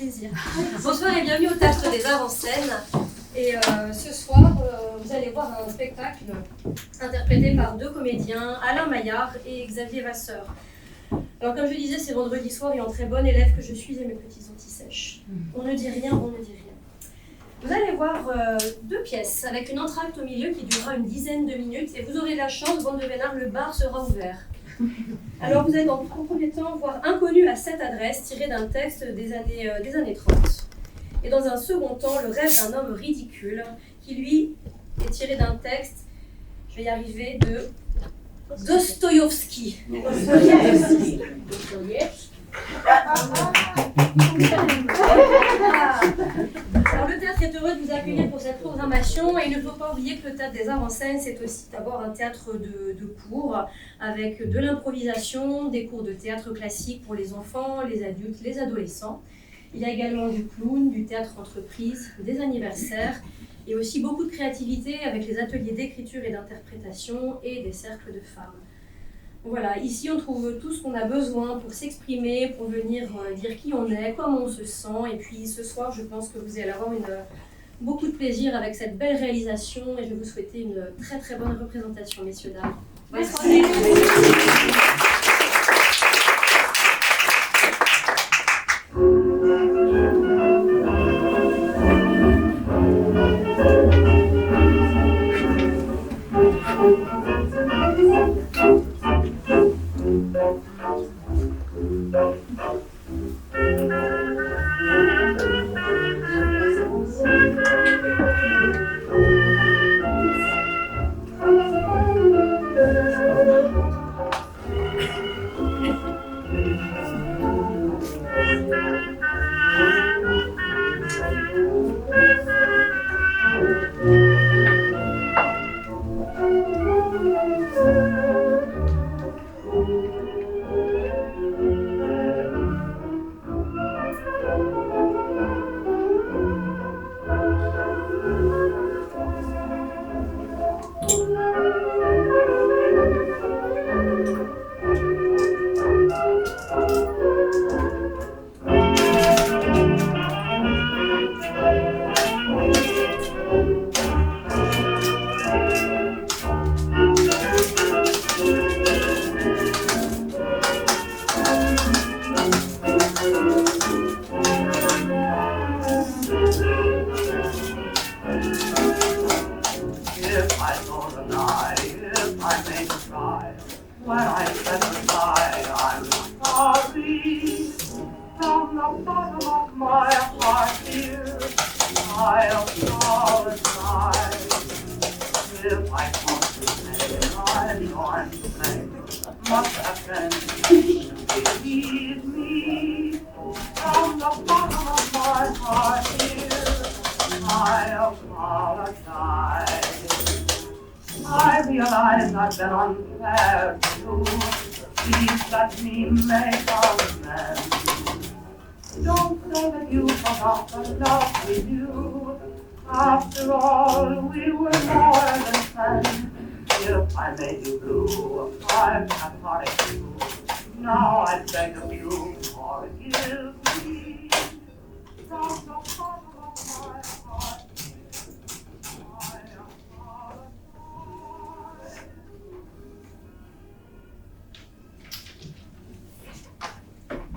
plaisir. Bonsoir et bienvenue au Théâtre des Arts en scène. Et ce soir, vous allez voir un spectacle interprété par deux comédiens, Alain Maillard et Xavier Vasseur. Alors comme je disais, c'est vendredi soir et en très bonne élève que je suis et mes petits anti-sèches. On ne dit rien, on ne dit rien. Vous allez voir deux pièces avec une entracte au milieu qui durera une dizaine de minutes et vous aurez la chance, bande de vénards, le bar sera ouvert. Alors vous êtes en premier temps voir Inconnu à cette adresse tiré d'un texte des années 30. Et dans un second temps, Le rêve d'un homme ridicule qui lui est tiré d'un texte, je vais y arriver, de Dostoïevski. Alors, le théâtre est heureux de vous accueillir pour cette programmation et il ne faut pas oublier que le théâtre des arts en scène, c'est aussi d'abord un théâtre de cours avec de l'improvisation, des cours de théâtre classique pour les enfants, les adultes, les adolescents. Il y a également du clown, du théâtre entreprise, des anniversaires et aussi beaucoup de créativité avec les ateliers d'écriture et d'interprétation et des cercles de femmes. Voilà, ici on trouve tout ce qu'on a besoin pour s'exprimer, pour venir dire qui on est, comment on se sent. Et puis ce soir, je pense que vous allez avoir beaucoup de plaisir avec cette belle réalisation et je vais vous souhaiter une très très bonne représentation, messieurs, dames. Bonne soirée.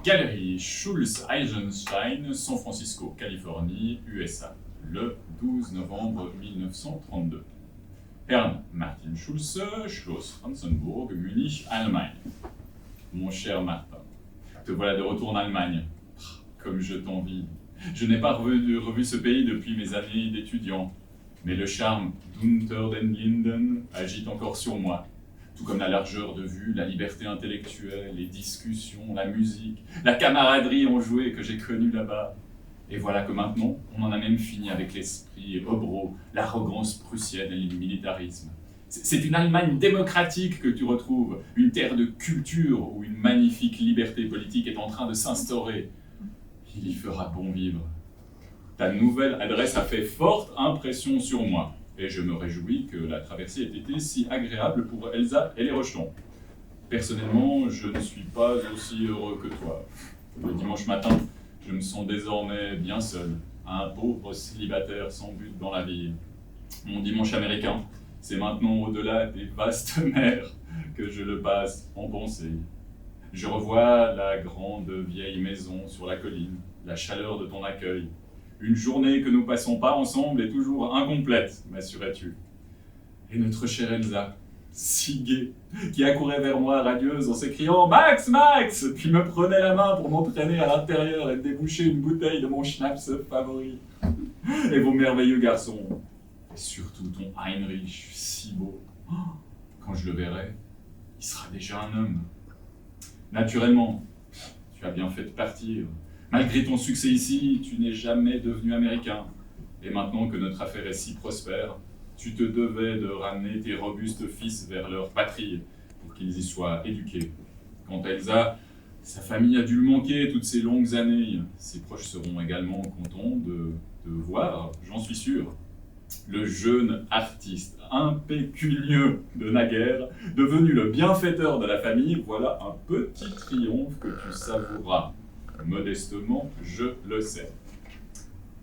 Galerie Schulz-Eisenstein, San Francisco, Californie, USA, le 12 novembre 1932. Herrn Martin Schulze, Schloss Franzenburg, Munich, Allemagne. Mon cher Martin, te voilà de retour en Allemagne. Comme je t'envie. Je n'ai pas revu ce pays depuis mes années d'étudiant, mais le charme d'Unter den Linden agite encore sur moi. Tout comme la largeur de vue, la liberté intellectuelle, les discussions, la musique, la camaraderie enjouée que j'ai connue là-bas. Et voilà que maintenant, on en a même fini avec l'esprit obro, l'arrogance prussienne et le militarisme. C'est une Allemagne démocratique que tu retrouves, une terre de culture où une magnifique liberté politique est en train de s'instaurer. Il y fera bon vivre. Ta nouvelle adresse a fait forte impression sur moi. Et je me réjouis que la traversée ait été si agréable pour Elsa et les rejetons. Personnellement, je ne suis pas aussi heureux que toi. Le dimanche matin, Je me sens désormais bien seul, un pauvre célibataire sans but dans la vie. Mon dimanche américain, c'est maintenant au-delà des vastes mers que je le passe en pensée. Je revois la grande vieille maison sur la colline, la chaleur de ton accueil. Une journée que nous passons pas ensemble est toujours incomplète, m'assurais-tu. Et notre chère Elsa, si gaie, qui accourait vers moi radieuse en s'écriant « Max, Max !» puis me prenait la main pour m'entraîner à l'intérieur et déboucher une bouteille de mon schnapps favori. Et vos merveilleux garçons, et surtout ton Heinrich, si beau. Quand je le verrai, il sera déjà un homme. Naturellement, tu as bien fait de partir. Malgré ton succès ici, tu n'es jamais devenu américain. Et maintenant que notre affaire est si prospère, tu te devais de ramener tes robustes fils vers leur patrie pour qu'ils y soient éduqués. Quant à Elsa, sa famille a dû le manquer toutes ces longues années. Ses proches seront également contents de te voir, j'en suis sûr. Le jeune artiste impécunieux de naguère, devenu le bienfaiteur de la famille, voilà un petit triomphe que tu savoureras. Modestement, je le sais.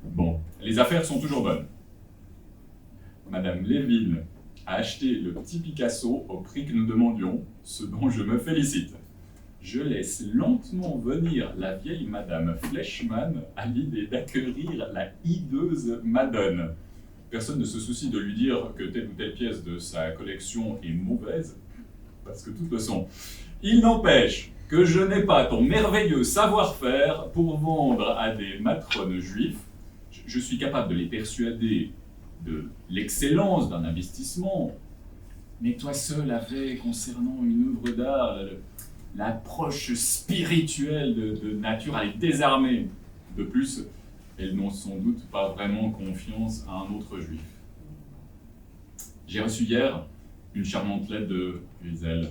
Bon, les affaires sont toujours bonnes. Madame Lévin a acheté le petit Picasso au prix que nous demandions, ce dont je me félicite. Je laisse lentement venir la vieille Madame Fleischmann à l'idée d'acquérir la hideuse Madone. Personne ne se soucie de lui dire que telle ou telle pièce de sa collection est mauvaise, parce que de toute façon, il n'empêche que je n'ai pas ton merveilleux savoir-faire pour vendre à des matrones juifs. Je suis capable de les persuader de l'excellence d'un investissement, mais toi seul avais, concernant une œuvre d'art, l'approche spirituelle de nature à les désarmer. De plus, elles n'ont sans doute pas vraiment confiance à un autre juif. J'ai reçu hier une charmante lettre de Grisel.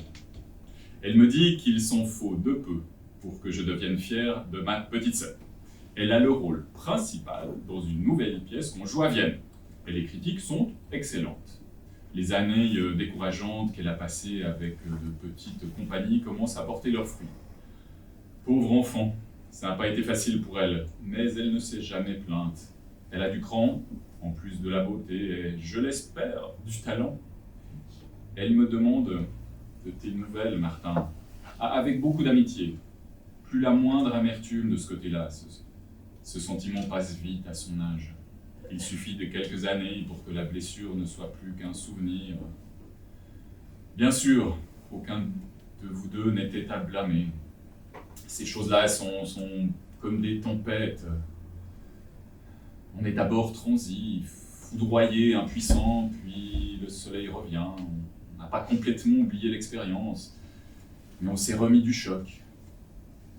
Elle me dit qu'il s'en faut de peu pour que je devienne fier de ma petite sœur. Elle a le rôle principal dans une nouvelle pièce qu'on joue à Vienne. Et les critiques sont excellentes. Les années décourageantes qu'elle a passées avec de petites compagnies commencent à porter leurs fruits. Pauvre enfant, ça n'a pas été facile pour elle, mais elle ne s'est jamais plainte. Elle a du cran, en plus de la beauté, et je l'espère, du talent. Elle me demande de tes nouvelles, Martin, avec beaucoup d'amitié. Plus la moindre amertume de ce côté-là. Ce sentiment passe vite à son âge. Il suffit de quelques années pour que la blessure ne soit plus qu'un souvenir. Bien sûr, aucun de vous deux n'était à blâmer. Ces choses-là sont comme des tempêtes. On est d'abord transi, foudroyé, impuissant, puis le soleil revient. On n'a pas complètement oublié l'expérience, mais on s'est remis du choc.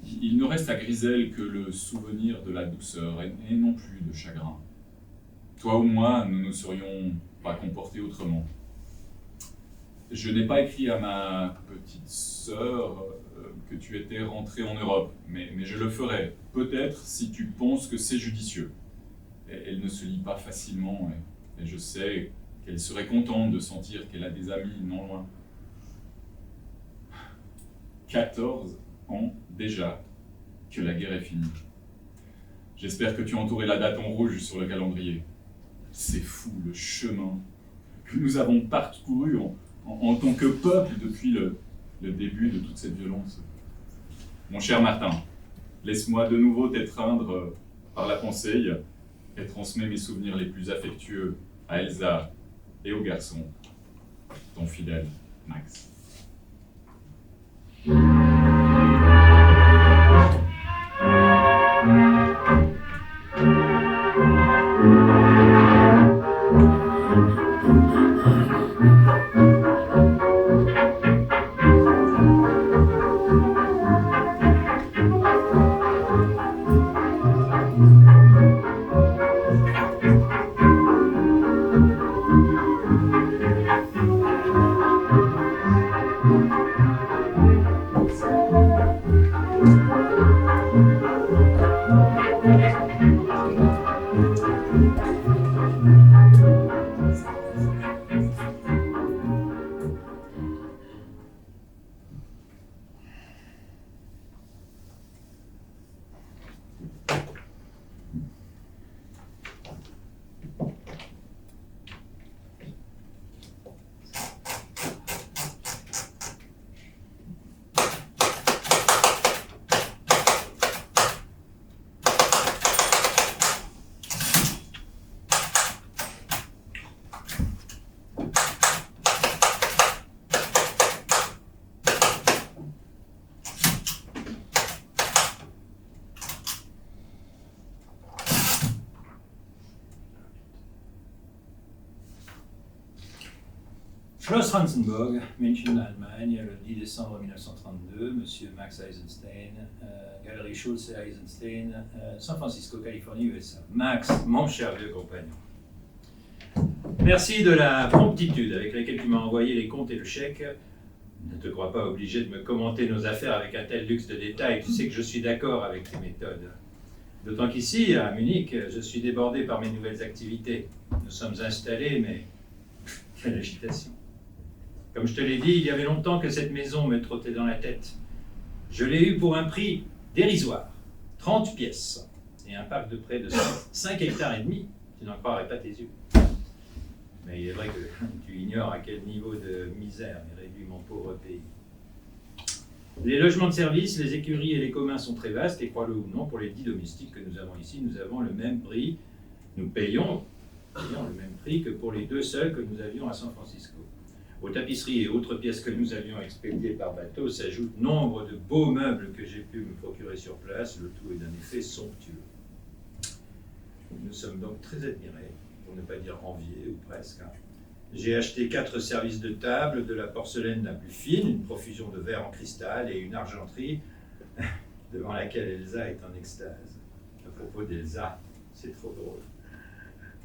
Il ne reste à Grisel que le souvenir de la douceur et non plus de chagrin. Toi ou moi, nous ne nous serions pas comportés autrement. Je n'ai pas écrit à ma petite sœur que tu étais rentré en Europe, mais je le ferai, peut-être si tu penses que c'est judicieux. Elle ne se lie pas facilement, et je sais qu'elle serait contente de sentir qu'elle a des amis non loin. 14 ans déjà que la guerre est finie. J'espère que tu as entouré la date en rouge sur le calendrier. C'est fou le chemin que nous avons parcouru en tant que peuple depuis le début de toute cette violence. Mon cher Martin, laisse-moi de nouveau t'étreindre par la pensée et transmets mes souvenirs les plus affectueux à Elsa et aux garçons. Ton fidèle Max. Schloss Franzenburg, München, Allemagne, le 10 décembre 1932, Monsieur Max Eisenstein, Galerie Schulze Eisenstein, San Francisco, Californie, USA. Max, mon cher vieux compagnon, merci de la promptitude avec laquelle tu m'as envoyé les comptes et le chèque. Ne te crois pas obligé de me commenter nos affaires avec un tel luxe de détails, tu sais que je suis d'accord avec tes méthodes. D'autant qu'ici, à Munich, je suis débordé par mes nouvelles activités. Nous sommes installés, mais quelle agitation. Comme je te l'ai dit, il y avait longtemps que cette maison me trottait dans la tête. Je l'ai eue pour un prix dérisoire, 30 pièces, et un parc de près de 5 hectares et demi. Tu n'en croirais pas tes yeux. Mais il est vrai que tu ignores à quel niveau de misère est réduit mon pauvre pays. Les logements de service, les écuries et les communs sont très vastes, et crois-le ou non, pour les 10 domestiques que nous avons ici, nous avons le même prix, nous payons le même prix que pour les 2 seuls que nous avions à San Francisco. Aux tapisseries et autres pièces que nous avions expédiées par bateau s'ajoutent nombre de beaux meubles que j'ai pu me procurer sur place, le tout est d'un effet somptueux. Nous sommes donc très admirés, pour ne pas dire enviés, ou presque. J'ai acheté 4 services de table, de la porcelaine la plus fine, une profusion de verre en cristal et une argenterie devant laquelle Elsa est en extase. À propos d'Elsa, c'est trop drôle.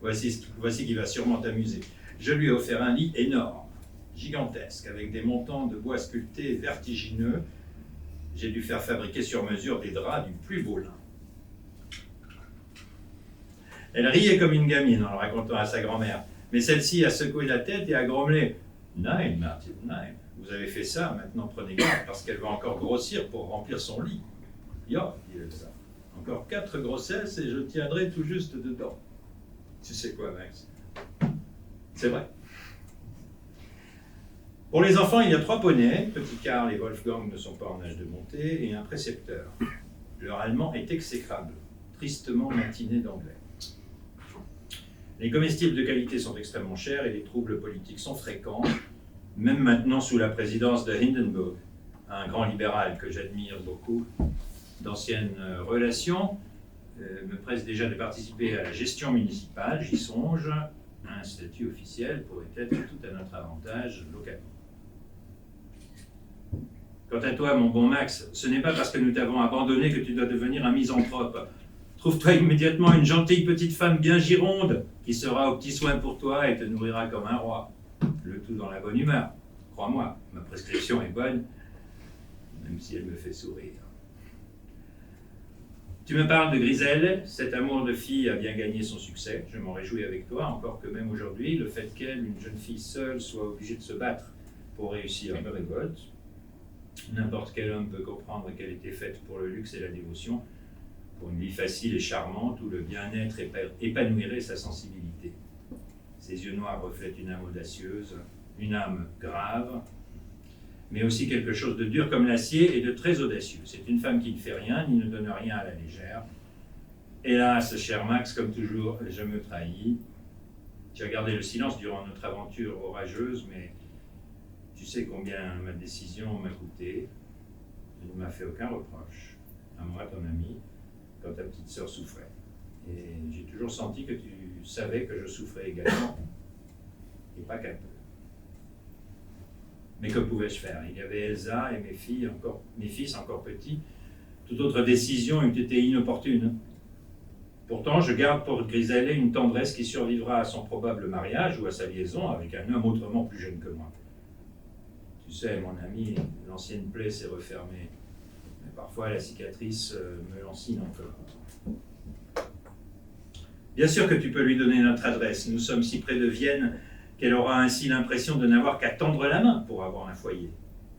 Voici qui va sûrement t'amuser. Je lui ai offert un lit énorme, gigantesque, avec des montants de bois sculptés vertigineux. J'ai dû faire fabriquer sur mesure des draps du plus beau lin. Elle riait comme une gamine en le racontant à sa grand-mère, mais celle-ci a secoué la tête et a grommelé. « Nein, Martin, nein, vous avez fait ça, maintenant prenez garde, parce qu'elle va encore grossir pour remplir son lit. »« Ja, dit Elsa, encore 4 grossesses et je tiendrai tout juste dedans. » Tu sais quoi, Max? C'est vrai. Pour les enfants, il y a 3 poneys. Petit Karl et Wolfgang ne sont pas en âge de monter, et un précepteur. Leur allemand est exécrable, tristement matiné d'anglais. Les comestibles de qualité sont extrêmement chers et les troubles politiques sont fréquents, même maintenant sous la présidence de Hindenburg, un grand libéral que j'admire beaucoup. D'anciennes relations me pressent déjà de participer à la gestion municipale, j'y songe. Un statut officiel pourrait être tout à notre avantage localement. Quant à toi, mon bon Max, ce n'est pas parce que nous t'avons abandonné que tu dois devenir un misanthrope. Trouve-toi immédiatement une gentille petite femme bien gironde qui sera aux petits soins pour toi et te nourrira comme un roi. Le tout dans la bonne humeur. Crois-moi, ma prescription est bonne, même si elle me fait sourire. Tu me parles de Griselle, cet amour de fille a bien gagné son succès. Je m'en réjouis avec toi, encore que même aujourd'hui, le fait qu'elle, une jeune fille seule, soit obligée de se battre pour réussir me révolte. N'importe quel homme peut comprendre qu'elle était faite pour le luxe et la dévotion, pour une vie facile et charmante où le bien-être épanouirait sa sensibilité. Ses yeux noirs reflètent une âme audacieuse, une âme grave, mais aussi quelque chose de dur comme l'acier et de très audacieux. C'est une femme qui ne fait rien, ni ne donne rien à la légère. Hélas, cher Max, comme toujours, je me trahis. Tu as gardé le silence durant notre aventure orageuse, mais tu sais combien ma décision m'a coûté. Tu ne m'as fait aucun reproche, à moi, ton ami, quand ta petite sœur souffrait. Et j'ai toujours senti que tu savais que je souffrais également, et pas qu'un peu. Mais que pouvais-je faire? Il y avait Elsa et mes fils encore petits. Toute autre décision eût été inopportune. Pourtant, je garde pour Griselle une tendresse qui survivra à son probable mariage ou à sa liaison avec un homme autrement plus jeune que moi. Tu sais, mon ami, l'ancienne plaie s'est refermée. Mais parfois, la cicatrice me lancine encore. Bien sûr que tu peux lui donner notre adresse. Nous sommes si près de Vienne qu'elle aura ainsi l'impression de n'avoir qu'à tendre la main pour avoir un foyer.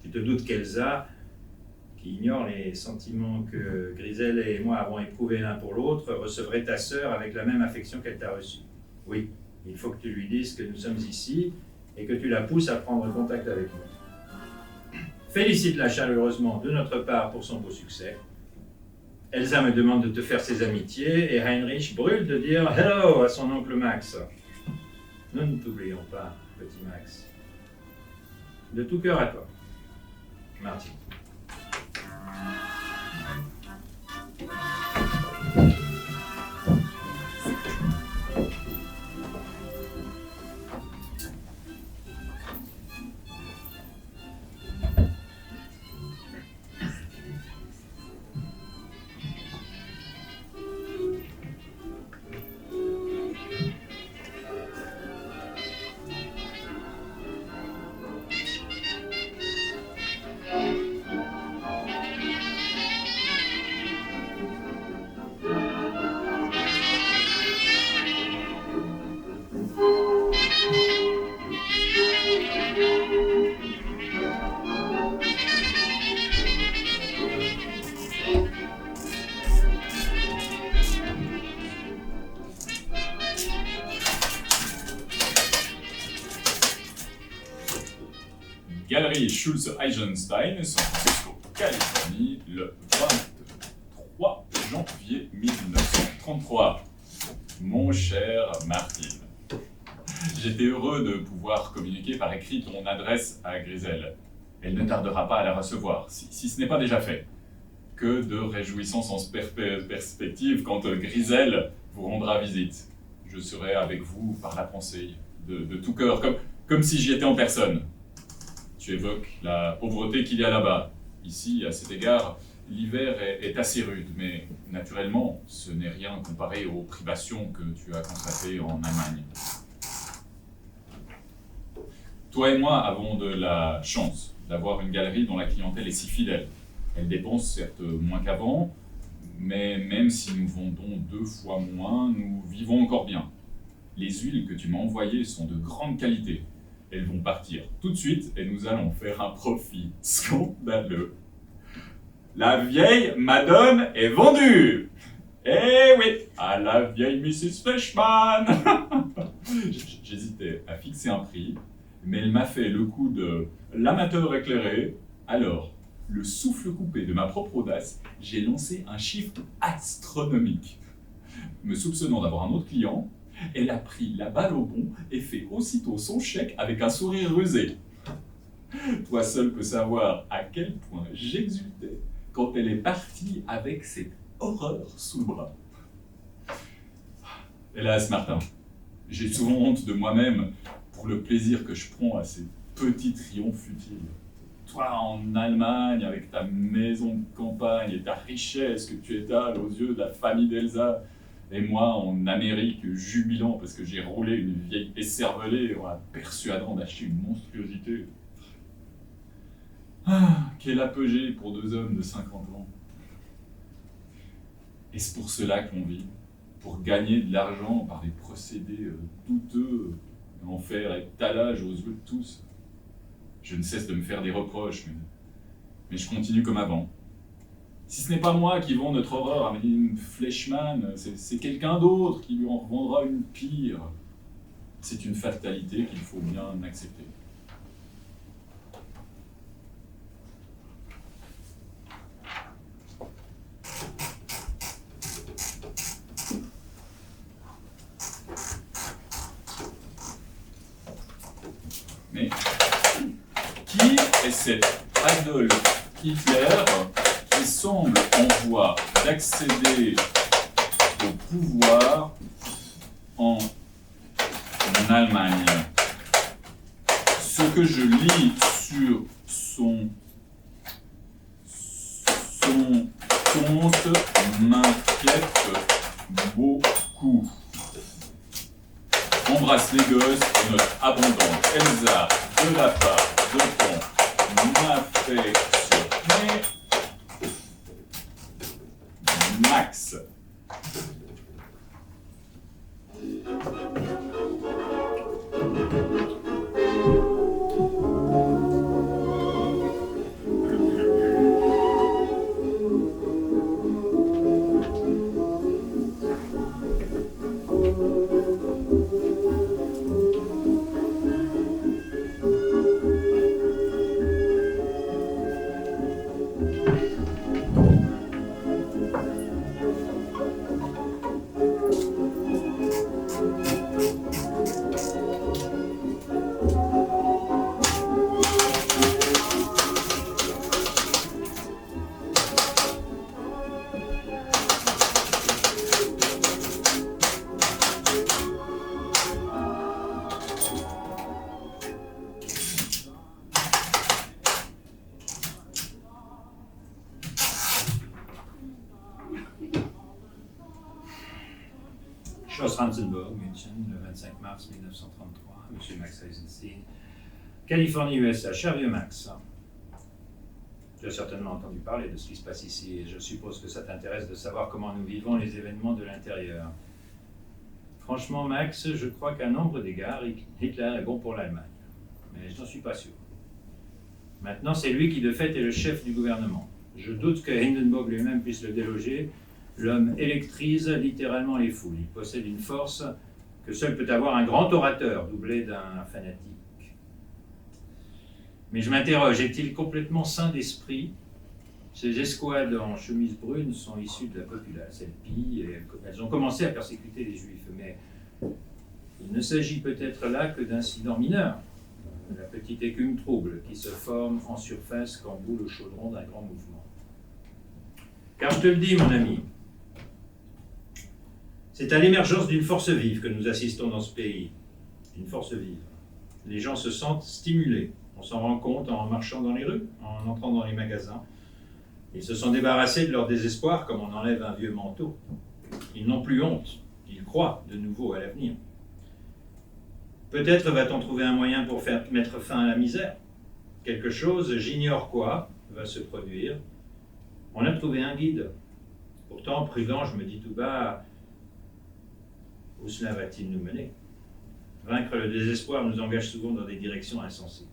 Tu te doutes qu'Elsa, qui ignore les sentiments que Griselle et moi avons éprouvés l'un pour l'autre, recevrait ta sœur avec la même affection qu'elle t'a reçue. Oui, il faut que tu lui dises que nous sommes ici et que tu la pousses à prendre contact avec nous. Félicite-la chaleureusement de notre part pour son beau succès. Elsa me demande de te faire ses amitiés et Heinrich brûle de dire « Hello » à son oncle Max. Nous ne t'oublions pas, petit Max. De tout cœur à toi, Martin. Galerie Schulze-Eisenstein, San Francisco, Californie, le 23 janvier 1933. Mon cher Martin, j'étais heureux de pouvoir communiquer par écrit ton adresse à Grisel. Elle ne tardera pas à la recevoir, si ce n'est pas déjà fait. Que de réjouissances en perspective quand Grisel vous rendra visite. Je serai avec vous par la pensée, de tout cœur, comme si j'y étais en personne. Tu évoques la pauvreté qu'il y a là-bas. Ici, à cet égard, l'hiver est assez rude, mais naturellement, ce n'est rien comparé aux privations que tu as constatées en Allemagne. Toi et moi avons de la chance d'avoir une galerie dont la clientèle est si fidèle. Elle dépense certes moins qu'avant, mais même si nous vendons 2 fois moins, nous vivons encore bien. Les huiles que tu m'as envoyées sont de grande qualité. Elles vont partir tout de suite et nous allons faire un profit scandaleux. La vieille Madone est vendue! Eh oui, à la vieille Mrs. Fleischmann! J'hésitais à fixer un prix, mais elle m'a fait le coup de l'amateur éclairé. Alors, le souffle coupé de ma propre audace, j'ai lancé un chiffre astronomique. Me soupçonnant d'avoir un autre client, elle a pris la balle au bond et fait aussitôt son chèque avec un sourire rusé. Toi seul peux savoir à quel point j'exultais quand elle est partie avec cette horreur sous le bras. Hélas, Martin, j'ai souvent honte de moi-même pour le plaisir que je prends à ces petits triomphes futiles. Toi en Allemagne, avec ta maison de campagne et ta richesse que tu étales aux yeux de la famille d'Elsa, et moi en Amérique, jubilant parce que j'ai roulé une vieille écervelée en la persuadant d'acheter une monstruosité. Ah, quel apogée pour 2 hommes de 50 ans. Est-ce pour cela que l'on vit? Pour gagner de l'argent par des procédés douteux, en faire étalage aux yeux de tous? Je ne cesse de me faire des reproches, mais je continue comme avant. Si ce n'est pas moi qui vends notre horreur à Madame Fleischmann, c'est quelqu'un d'autre qui lui en revendra une pire. C'est une fatalité qu'il faut bien accepter. Mais qui est cet Adolf Hitler qui semble en voie d'accéder au pouvoir en Allemagne? Ce que je lis sur son compte m'inquiète beaucoup. Embrasse les gosses et notre abondante Elsa de la part de ton affectionné Max. Schloss Ranzenburg, München, le 25 mars 1933, M. Max Eisenstein, Californie, USA. Cher vieux Max, tu as certainement entendu parler de ce qui se passe ici et je suppose que ça t'intéresse de savoir comment nous vivons les événements de l'intérieur. Franchement, Max, je crois qu'à nombre d'égards, Hitler est bon pour l'Allemagne, mais je n'en suis pas sûr. Maintenant, c'est lui qui de fait est le chef du gouvernement. Je doute que Hindenburg lui-même puisse le déloger. L'homme électrise littéralement les foules. Il possède une force que seul peut avoir un grand orateur, doublé d'un fanatique. Mais je m'interroge, est-il complètement sain d'esprit? Ces escouades en chemise brune sont issues de la populace. Elles pillent et elles ont commencé à persécuter les Juifs. Mais il ne s'agit peut-être là que d'incidents mineurs. La petite écume trouble qui se forme en surface quand bout le chaudron d'un grand mouvement. Car je te le dis, mon ami, c'est à l'émergence d'une force vive que nous assistons dans ce pays. Une force vive. Les gens se sentent stimulés. On s'en rend compte en marchant dans les rues, en entrant dans les magasins. Ils se sont débarrassés de leur désespoir comme on enlève un vieux manteau. Ils n'ont plus honte. Ils croient de nouveau à l'avenir. Peut-être va-t-on trouver un moyen pour mettre fin à la misère. Quelque chose, j'ignore quoi, va se produire. On a trouvé un guide. Pourtant, prudent, je me dis tout bas, où cela va-t-il nous mener? Vaincre le désespoir nous engage souvent dans des directions insensées.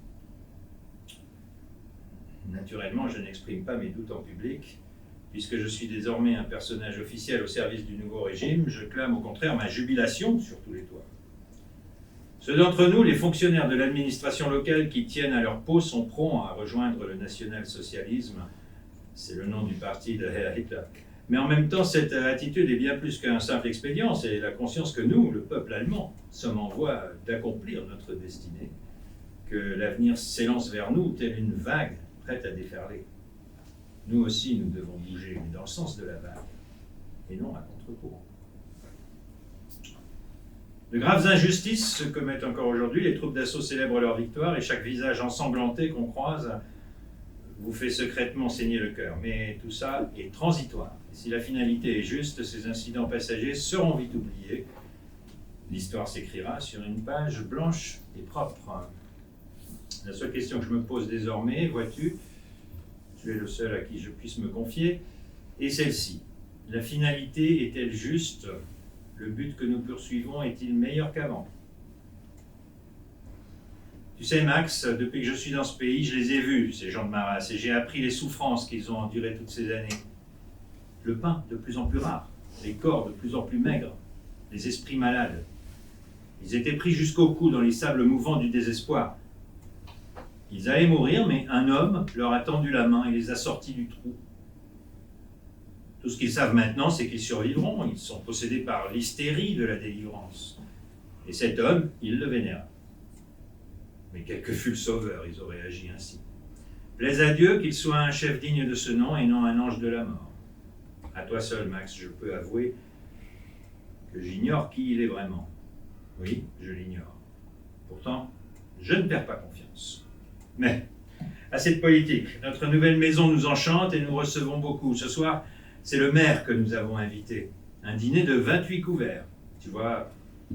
Naturellement, je n'exprime pas mes doutes en public. Puisque je suis désormais un personnage officiel au service du nouveau régime, je clame au contraire ma jubilation sur tous les toits. Ceux d'entre nous, les fonctionnaires de l'administration locale qui tiennent à leur peau, sont prompts à rejoindre le national-socialisme. C'est le nom du parti de Herr Hitler. Mais en même temps, cette attitude est bien plus qu'un simple expédient. C'est la conscience que nous, le peuple allemand, sommes en voie d'accomplir notre destinée, que l'avenir s'élance vers nous, telle une vague prête à déferler. Nous aussi, nous devons bouger, mais dans le sens de la vague, et non à contre-courant. De graves injustices se commettent encore aujourd'hui, les troupes d'assaut célèbrent leur victoire, et chaque visage ensanglanté qu'on croise vous fait secrètement saigner le cœur. Mais tout ça est transitoire. Et si la finalité est juste, ces incidents passagers seront vite oubliés. L'histoire s'écrira sur une page blanche et propre. La seule question que je me pose désormais, vois-tu, tu es le seul à qui je puisse me confier, est celle-ci. La finalité est-elle juste? Le but que nous poursuivons est-il meilleur qu'avant? Tu sais, Max, depuis que je suis dans ce pays, je les ai vus, ces gens de ma race, et j'ai appris les souffrances qu'ils ont endurées toutes ces années. Le pain de plus en plus rare, les corps de plus en plus maigres, les esprits malades. Ils étaient pris jusqu'au cou dans les sables mouvants du désespoir. Ils allaient mourir, mais un homme leur a tendu la main et les a sortis du trou. Tout ce qu'ils savent maintenant, c'est qu'ils survivront. Ils sont possédés par l'hystérie de la délivrance. Et cet homme, ils le vénèrent. Mais quel que fût le sauveur, ils auraient agi ainsi. Plaise à Dieu qu'il soit un chef digne de ce nom et non un ange de la mort. À toi seul, Max, je peux avouer que j'ignore qui il est vraiment. Oui, je l'ignore. Pourtant, je ne perds pas confiance. Mais, assez de politique. Notre nouvelle maison nous enchante et nous recevons beaucoup. Ce soir, c'est le maire que nous avons invité. Un dîner de 28 couverts. Tu vois,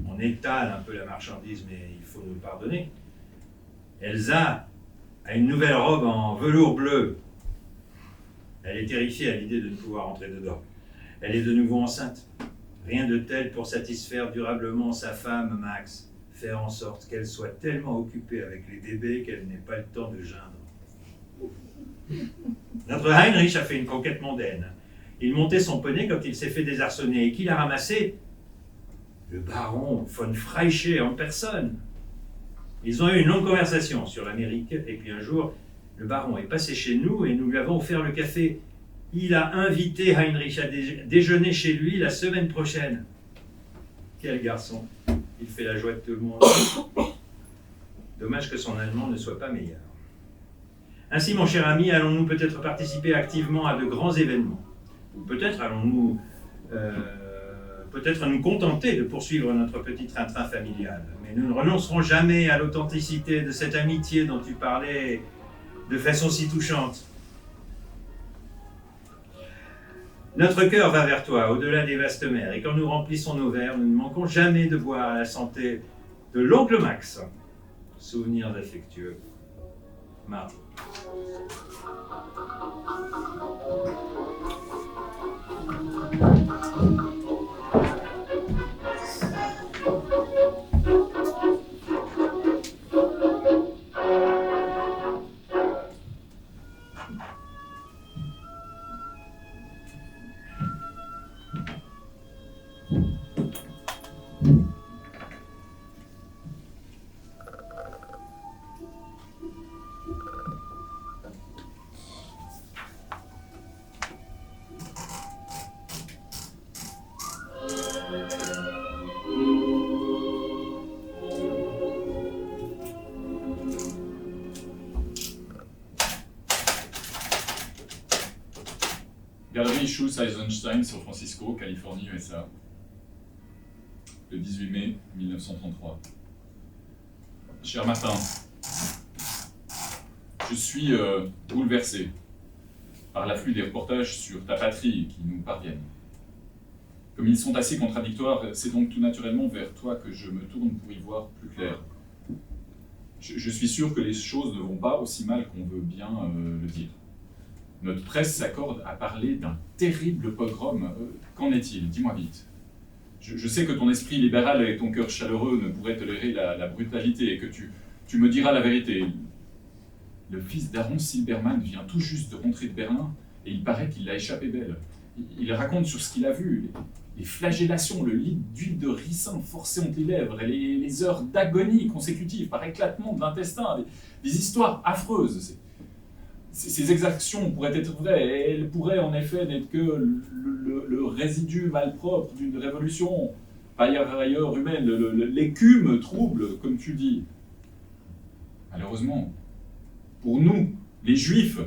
on étale un peu la marchandise, mais il faut nous le pardonner. Elsa a une nouvelle robe en velours bleu. Elle est terrifiée à l'idée de ne pouvoir entrer dedans. Elle est de nouveau enceinte. Rien de tel pour satisfaire durablement sa femme, Max. Faire en sorte qu'elle soit tellement occupée avec les bébés qu'elle n'ait pas le temps de geindre. Notre Heinrich a fait une conquête mondaine. Il montait son poney quand il s'est fait désarçonner. Et qui l'a ramassé? Le baron von Freische en personne. Ils ont eu une longue conversation sur l'Amérique, et puis un jour, le baron est passé chez nous et nous lui avons offert le café. Il a invité Heinrich à déjeuner chez lui la semaine prochaine. Quel garçon! Il fait la joie de tout le monde. Dommage que son allemand ne soit pas meilleur. Ainsi, mon cher ami, allons-nous peut-être participer activement à de grands événements. Ou peut-être allons-nous nous contenter de poursuivre notre petit train-train familial. Mais nous ne renoncerons jamais à l'authenticité de cette amitié dont tu parlais de façon si touchante. Notre cœur va vers toi, au-delà des vastes mers, et quand nous remplissons nos verres, nous ne manquons jamais de boire à la santé de l'oncle Max. Souvenirs affectueux. Marc. Schulz Eisenstein, San Francisco, Californie, USA, le 18 mai 1933. Cher Martin, je suis bouleversé par l'afflux des reportages sur ta patrie qui nous parviennent. Comme ils sont assez contradictoires, c'est donc tout naturellement vers toi que je me tourne pour y voir plus clair. Je suis sûr que les choses ne vont pas aussi mal qu'on veut bien le dire. Notre presse s'accorde à parler d'un terrible pogrom. Qu'en est-il? Dis-moi vite. Je sais que ton esprit libéral et ton cœur chaleureux ne pourraient tolérer la brutalité et que tu me diras la vérité. Le fils d'Aaron Silberman vient tout juste de rentrer de Berlin et il paraît qu'il l'a échappé belle. Il raconte sur ce qu'il a vu, les flagellations, le lit d'huile de ricin forcé entre les lèvres et les heures d'agonie consécutives par éclatement de l'intestin, des histoires affreuses. Ces exactions pourraient être vraies et elles pourraient en effet n'être que le résidu malpropre d'une révolution par ailleurs humaine, l'écume trouble, comme tu dis. Malheureusement, pour nous, les Juifs,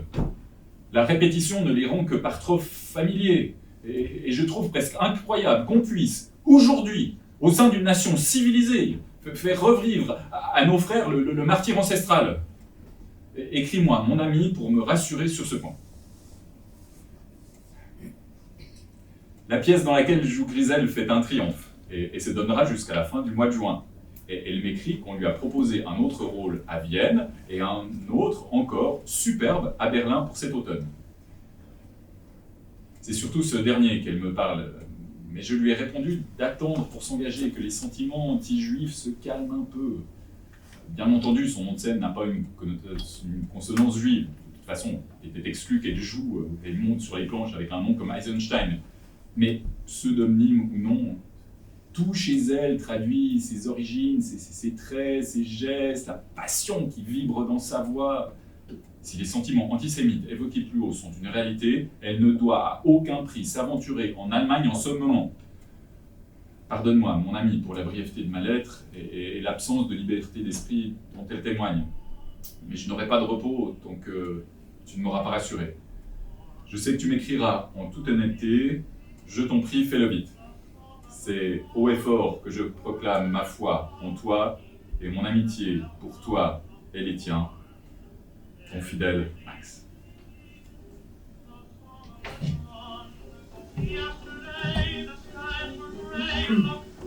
la répétition ne les rend que par trop familiers. Et je trouve presque incroyable qu'on puisse, aujourd'hui, au sein d'une nation civilisée, faire revivre à nos frères le martyre ancestral. Écris-moi, mon ami, pour me rassurer sur ce point. La pièce dans laquelle joue Grisel fait un triomphe, et se donnera jusqu'à la fin du mois de juin. Et elle m'écrit qu'on lui a proposé un autre rôle à Vienne, et un autre encore superbe à Berlin pour cet automne. C'est surtout ce dernier qu'elle me parle, mais je lui ai répondu d'attendre pour s'engager, que les sentiments anti-juifs se calment un peu. Bien entendu, son nom de scène n'a pas une consonance juive. De toute façon, il était exclu qu'elle joue, elle monte sur les planches avec un nom comme Eisenstein. Mais pseudonyme ou non, tout chez elle traduit ses origines, ses traits, ses gestes, la passion qui vibre dans sa voix. Si les sentiments antisémites évoqués plus haut sont une réalité, elle ne doit à aucun prix s'aventurer en Allemagne en ce moment. Pardonne-moi, mon ami, pour la brièveté de ma lettre et l'absence de liberté d'esprit dont elle témoigne. Mais je n'aurai pas de repos tant que tu ne m'auras pas rassuré. Je sais que tu m'écriras en toute honnêteté, je t'en prie, fais-le vite. C'est haut et fort que je proclame ma foi en toi et mon amitié pour toi et les tiens. Ton fidèle Max.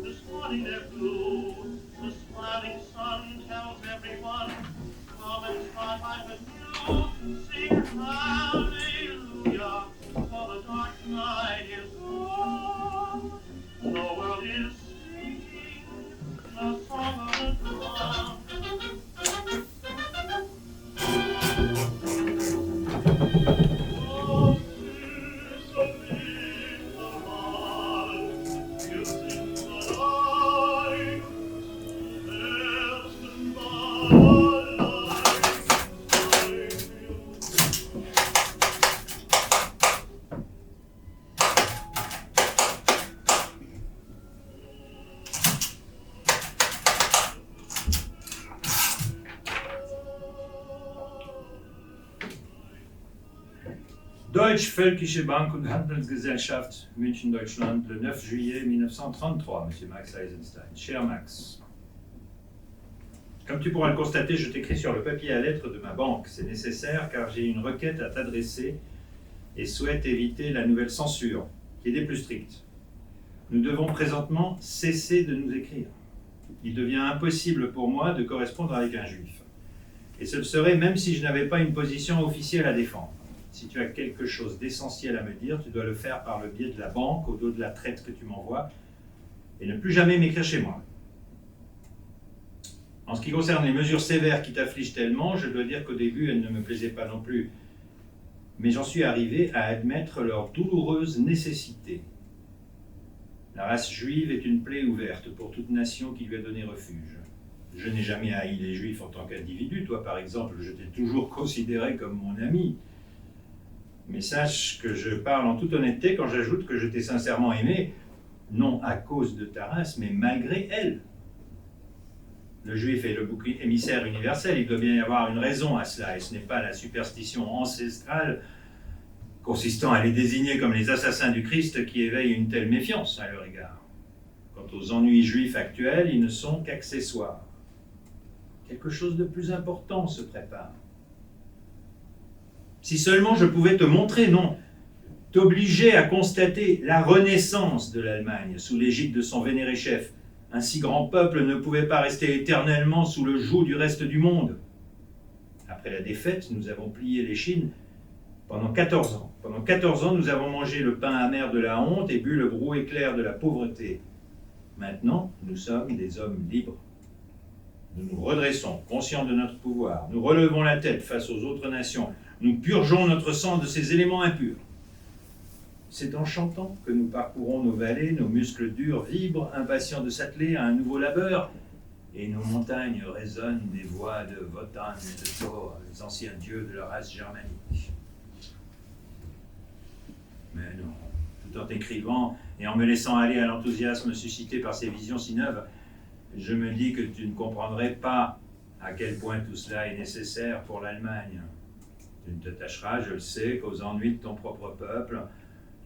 This morning they're blue. The smiling sun tells everyone, come and try my new. Sing hallelujah, for the dark night is gone. The world is singing the song of the dawn. Deutsch-Völkische Bank- und Handelsgesellschaft, München, Deutschland, le 9 juillet 1933, Monsieur Max Eisenstein. Cher Max, comme tu pourras le constater, je t'écris sur le papier à lettres de ma banque. C'est nécessaire car j'ai une requête à t'adresser et souhaite éviter la nouvelle censure, qui est des plus strictes. Nous devons présentement cesser de nous écrire. Il devient impossible pour moi de correspondre avec un juif. Et ce le serait même si je n'avais pas une position officielle à défendre. Si tu as quelque chose d'essentiel à me dire, tu dois le faire par le biais de la banque, au dos de la traite que tu m'envoies, et ne plus jamais m'écrire chez moi. En ce qui concerne les mesures sévères qui t'affligent tellement, je dois dire qu'au début, elles ne me plaisaient pas non plus. Mais j'en suis arrivé à admettre leur douloureuse nécessité. La race juive est une plaie ouverte pour toute nation qui lui a donné refuge. Je n'ai jamais haï les juifs en tant qu'individu. Toi, par exemple, je t'ai toujours considéré comme mon ami. Mais sache que je parle en toute honnêteté quand j'ajoute que je t'ai sincèrement aimé, non à cause de ta race, mais malgré elle. Le juif est le bouc émissaire universel, il doit bien y avoir une raison à cela, et ce n'est pas la superstition ancestrale consistant à les désigner comme les assassins du Christ qui éveillent une telle méfiance à leur égard. Quant aux ennuis juifs actuels, ils ne sont qu'accessoires. Quelque chose de plus important se prépare. Si seulement je pouvais te montrer, non, t'obliger à constater la renaissance de l'Allemagne sous l'égide de son vénéré chef. Un si grand peuple ne pouvait pas rester éternellement sous le joug du reste du monde. Après la défaite, nous avons plié les Chines pendant 14 ans. Pendant 14 ans, nous avons mangé le pain amer de la honte et bu le brouet clair de la pauvreté. Maintenant, nous sommes des hommes libres. Nous nous redressons, conscients de notre pouvoir. Nous relevons la tête face aux autres nations. Nous purgeons notre sang de ces éléments impurs. C'est en chantant que nous parcourons nos vallées, nos muscles durs vibrent, impatients de s'atteler à un nouveau labeur, et nos montagnes résonnent des voix de Wotan et de Thor, les anciens dieux de la race germanique. Mais non, tout en écrivant et en me laissant aller à l'enthousiasme suscité par ces visions si neuves, je me dis que tu ne comprendrais pas à quel point tout cela est nécessaire pour l'Allemagne. Tu ne te tâcheras, je le sais, qu'aux ennuis de ton propre peuple.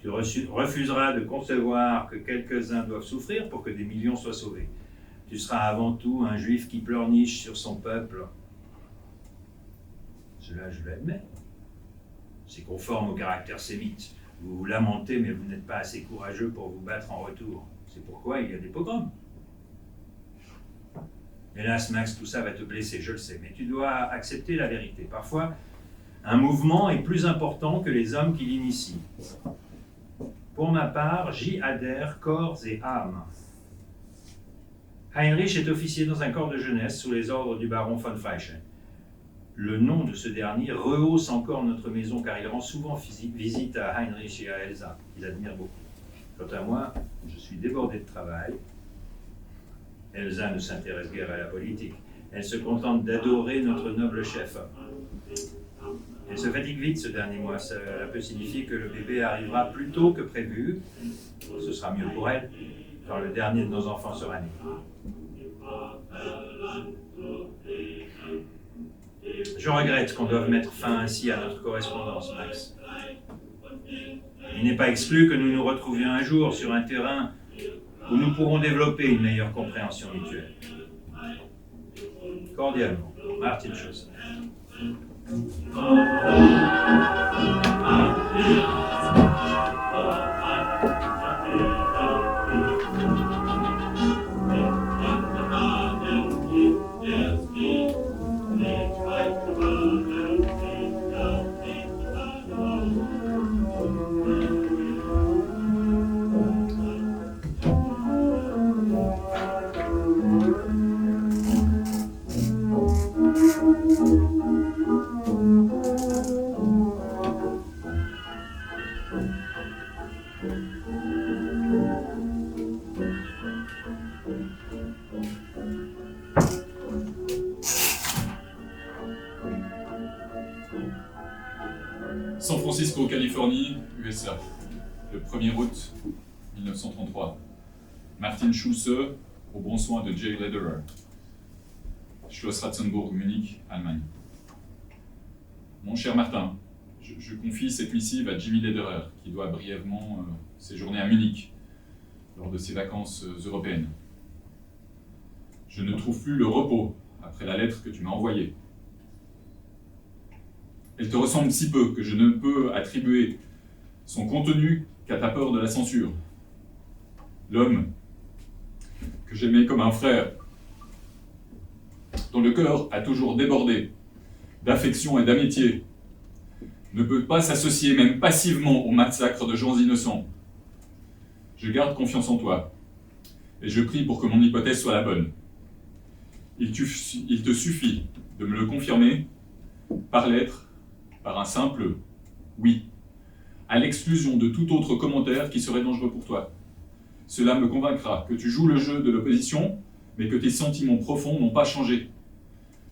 Tu refuseras de concevoir que quelques-uns doivent souffrir pour que des millions soient sauvés. Tu seras avant tout un juif qui pleurniche sur son peuple. Cela, je l'admets. C'est conforme au caractère sémite. Vous vous lamentez, mais vous n'êtes pas assez courageux pour vous battre en retour. C'est pourquoi il y a des pogroms. Hélas, Max, tout ça va te blesser, je le sais, mais tu dois accepter la vérité. Parfois, un mouvement est plus important que les hommes qui l'initient. Pour ma part, j'y adhère corps et âme. Heinrich est officier dans un corps de jeunesse sous les ordres du baron von Feichen. Le nom de ce dernier rehausse encore notre maison car il rend souvent visite à Heinrich et à Elsa, qu'il admire beaucoup. Quant à moi, je suis débordé de travail. Elsa ne s'intéresse guère à la politique. Elle se contente d'adorer notre noble chef. Elle se fatigue vite ce dernier mois. Cela peut signifier que le bébé arrivera plus tôt que prévu. Ce sera mieux pour elle, quand le dernier de nos enfants sera né. Je regrette qu'on doive mettre fin ainsi à notre correspondance, Max. Il n'est pas exclu que nous nous retrouvions un jour sur un terrain où nous pourrons développer une meilleure compréhension mutuelle. Cordialement, Martin Schulz. San Francisco, Californie, USA, le 1er août 1933. Martin Schulze, au bon soin de Jay Lederer. Schloss Ratzenburg, Munich, Allemagne. Mon cher Martin, je confie cette missive à Jimmy Lederer, qui doit brièvement séjourner à Munich lors de ses vacances européennes. Je ne trouve plus le repos après la lettre que tu m'as envoyée. Elle te ressemble si peu que je ne peux attribuer son contenu qu'à ta peur de la censure. L'homme que j'aimais comme un frère, dont le cœur a toujours débordé d'affection et d'amitié, ne peut pas s'associer même passivement au massacre de gens innocents. Je garde confiance en toi, et je prie pour que mon hypothèse soit la bonne. Il te suffit de me le confirmer par lettre, par un simple « oui », à l'exclusion de tout autre commentaire qui serait dangereux pour toi. Cela me convaincra que tu joues le jeu de l'opposition, mais que tes sentiments profonds n'ont pas changé.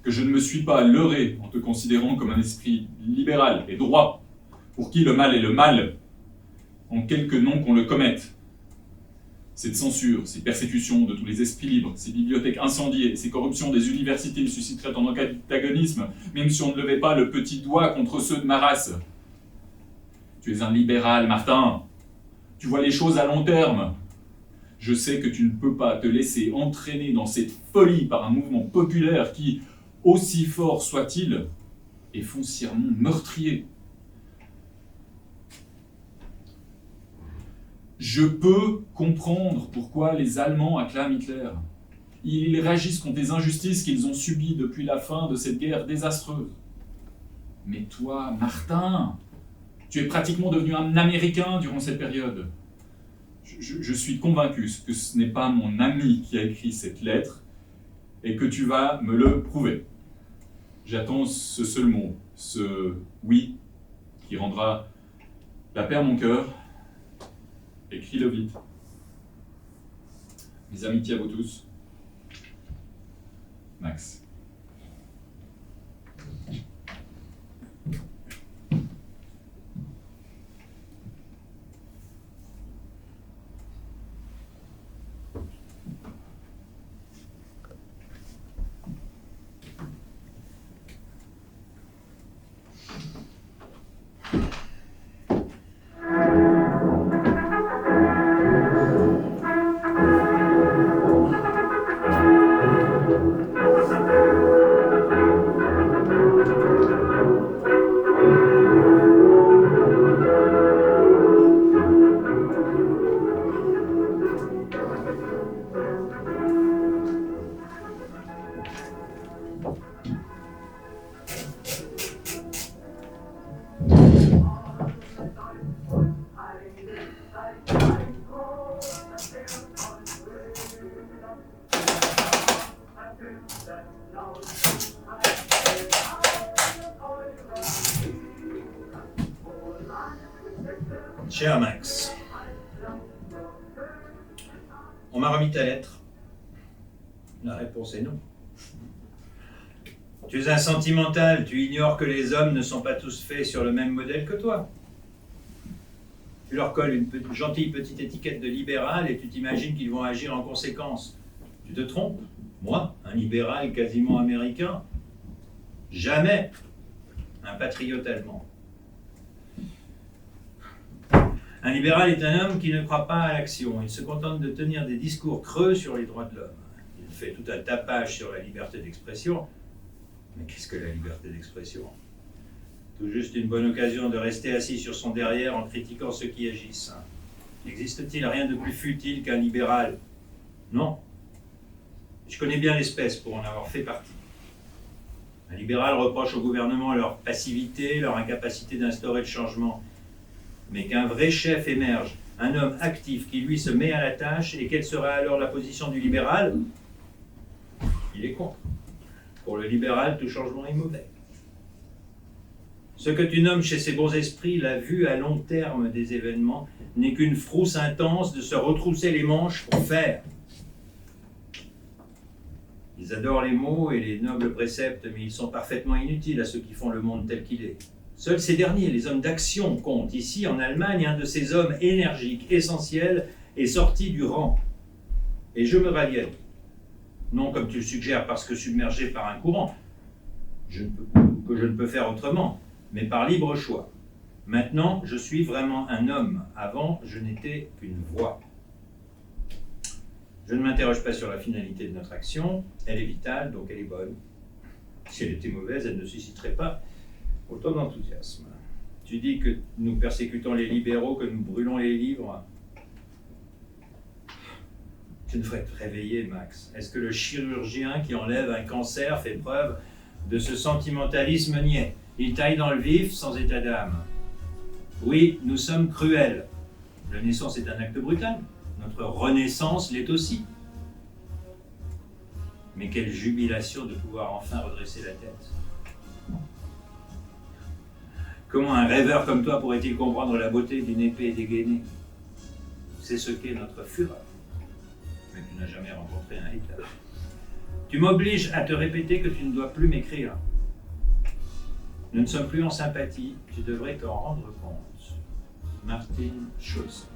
Que je ne me suis pas leurré en te considérant comme un esprit libéral et droit, pour qui le mal est le mal, en quelque nom qu'on le commette. Cette censure, ces persécutions de tous les esprits libres, ces bibliothèques incendiées, ces corruptions des universités susciteraient ton antagonisme, même si on ne levait pas le petit doigt contre ceux de ma race. Tu es un libéral, Martin. Tu vois les choses à long terme. Je sais que tu ne peux pas te laisser entraîner dans cette folie par un mouvement populaire qui, aussi fort soit-il, est foncièrement meurtrier. Je peux comprendre pourquoi les Allemands acclament Hitler. Ils réagissent contre les injustices qu'ils ont subies depuis la fin de cette guerre désastreuse. Mais toi, Martin, tu es pratiquement devenu un Américain durant cette période. Je suis convaincu que ce n'est pas mon ami qui a écrit cette lettre et que tu vas me le prouver. J'attends ce seul mot, ce « oui » qui rendra la paix à mon cœur. Écris-le vite. Mes amitiés à vous tous. Max. Cher Max, on m'a remis ta lettre. La réponse est non. Tu es un sentimental, tu ignores que les hommes ne sont pas tous faits sur le même modèle que toi. Tu leur colles une gentille petite étiquette de libéral et tu t'imagines qu'ils vont agir en conséquence. Tu te trompes. Moi, un libéral quasiment américain, jamais un patriote allemand. Un libéral est un homme qui ne croit pas à l'action. Il se contente de tenir des discours creux sur les droits de l'homme. Il fait tout un tapage sur la liberté d'expression. Mais qu'est-ce que la liberté d'expression? Tout juste une bonne occasion de rester assis sur son derrière en critiquant ceux qui agissent. N'existe-t-il rien de plus futile qu'un libéral? Non. Je connais bien l'espèce pour en avoir fait partie. Un libéral reproche au gouvernement leur passivité, leur incapacité d'instaurer le changement. Mais qu'un vrai chef émerge, un homme actif qui lui se met à la tâche, et quelle sera alors la position du libéral? Il est con. Pour le libéral, tout changement est mauvais. Ce que tu nommes chez ces bons esprits la vue à long terme des événements n'est qu'une frousse intense de se retrousser les manches pour faire. Ils adorent les mots et les nobles préceptes, mais ils sont parfaitement inutiles à ceux qui font le monde tel qu'il est. Seuls ces derniers, les hommes d'action, comptent. Ici, en Allemagne, un de ces hommes énergiques, essentiels, est sorti du rang. Et je me rallie à lui. Non comme tu le suggères, parce que submergé par un courant, que je ne peux faire autrement, mais par libre choix. Maintenant, je suis vraiment un homme. Avant, je n'étais qu'une voix. Je ne m'interroge pas sur la finalité de notre action. Elle est vitale, donc elle est bonne. Si elle était mauvaise, elle ne susciterait pas autant d'enthousiasme. Tu dis que nous persécutons les libéraux, que nous brûlons les livres. Tu devrais te réveiller, Max. Est-ce que le chirurgien qui enlève un cancer fait preuve de ce sentimentalisme niais? Il taille dans le vif sans état d'âme. Oui, nous sommes cruels. La naissance est un acte brutal. Notre renaissance l'est aussi. Mais quelle jubilation de pouvoir enfin redresser la tête. Comment un rêveur comme toi pourrait-il comprendre la beauté d'une épée dégainée? C'est ce qu'est notre fureur. Mais tu n'as jamais rencontré un Hitler. Tu m'obliges à te répéter que tu ne dois plus m'écrire. Nous ne sommes plus en sympathie, tu devrais t'en rendre compte. Martin Schulz.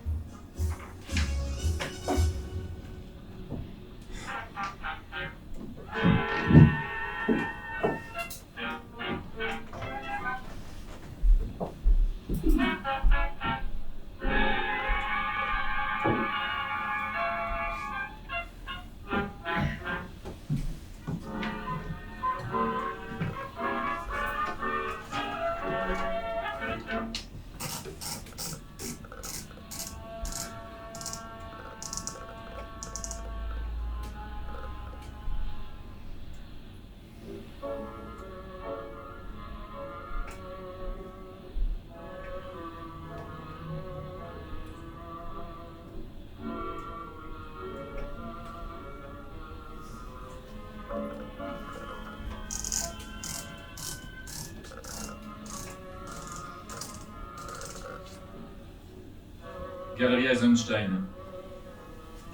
Galerie Eisenstein.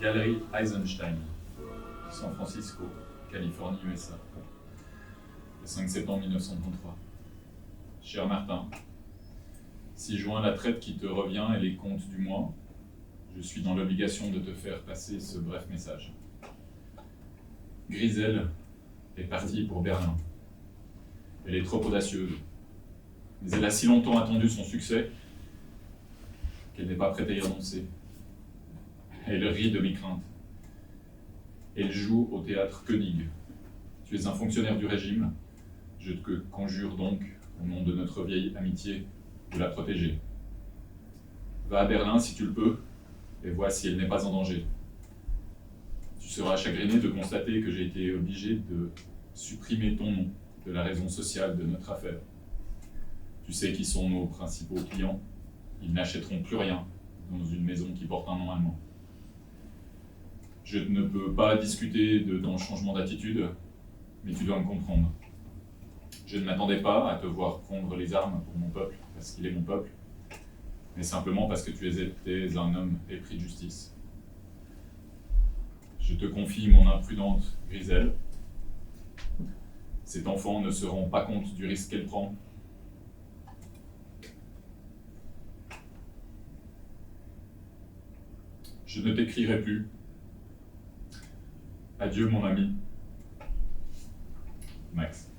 Galerie Eisenstein. San Francisco, Californie, USA. Le 5 septembre 1933. Cher Martin, si joint la traite qui te revient et les comptes du mois, je suis dans l'obligation de te faire passer ce bref message. Griselle est partie pour Berlin. Elle est trop audacieuse, mais elle a si longtemps attendu son succès qu'elle n'est pas prête à y renoncer. Elle rit de mes craintes. Elle joue au théâtre Koenig. Tu es un fonctionnaire du régime. Je te conjure donc, au nom de notre vieille amitié, de la protéger. Va à Berlin si tu le peux, et vois si elle n'est pas en danger. Tu seras chagriné de constater que j'ai été obligé de supprimer ton nom de la raison sociale de notre affaire. Tu sais qui sont nos principaux clients. Ils n'achèteront plus rien dans une maison qui porte un nom allemand. Je ne peux pas discuter de ton changement d'attitude, mais tu dois me comprendre. Je ne m'attendais pas à te voir prendre les armes pour mon peuple, parce qu'il est mon peuple, mais simplement parce que tu étais un homme épris de justice. Je te confie mon imprudente Griselle. Cet enfant ne se rend pas compte du risque qu'elle prend. Je ne t'écrirai plus. Adieu mon ami. Max.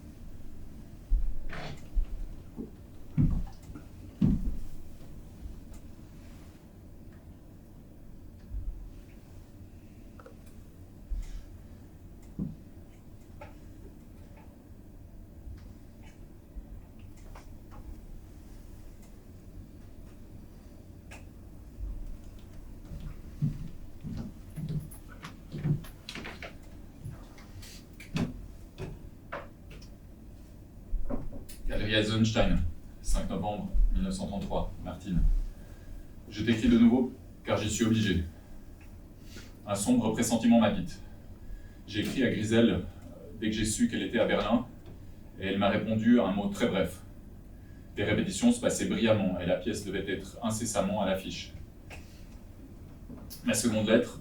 Galerie Eisenstein, 5 novembre 1933, Martine. Je t'écris de nouveau car j'y suis obligé. Un sombre pressentiment m'habite. J'ai écrit à Griselle dès que j'ai su qu'elle était à Berlin et elle m'a répondu un mot très bref. Les répétitions se passaient brillamment et la pièce devait être incessamment à l'affiche. Ma seconde lettre,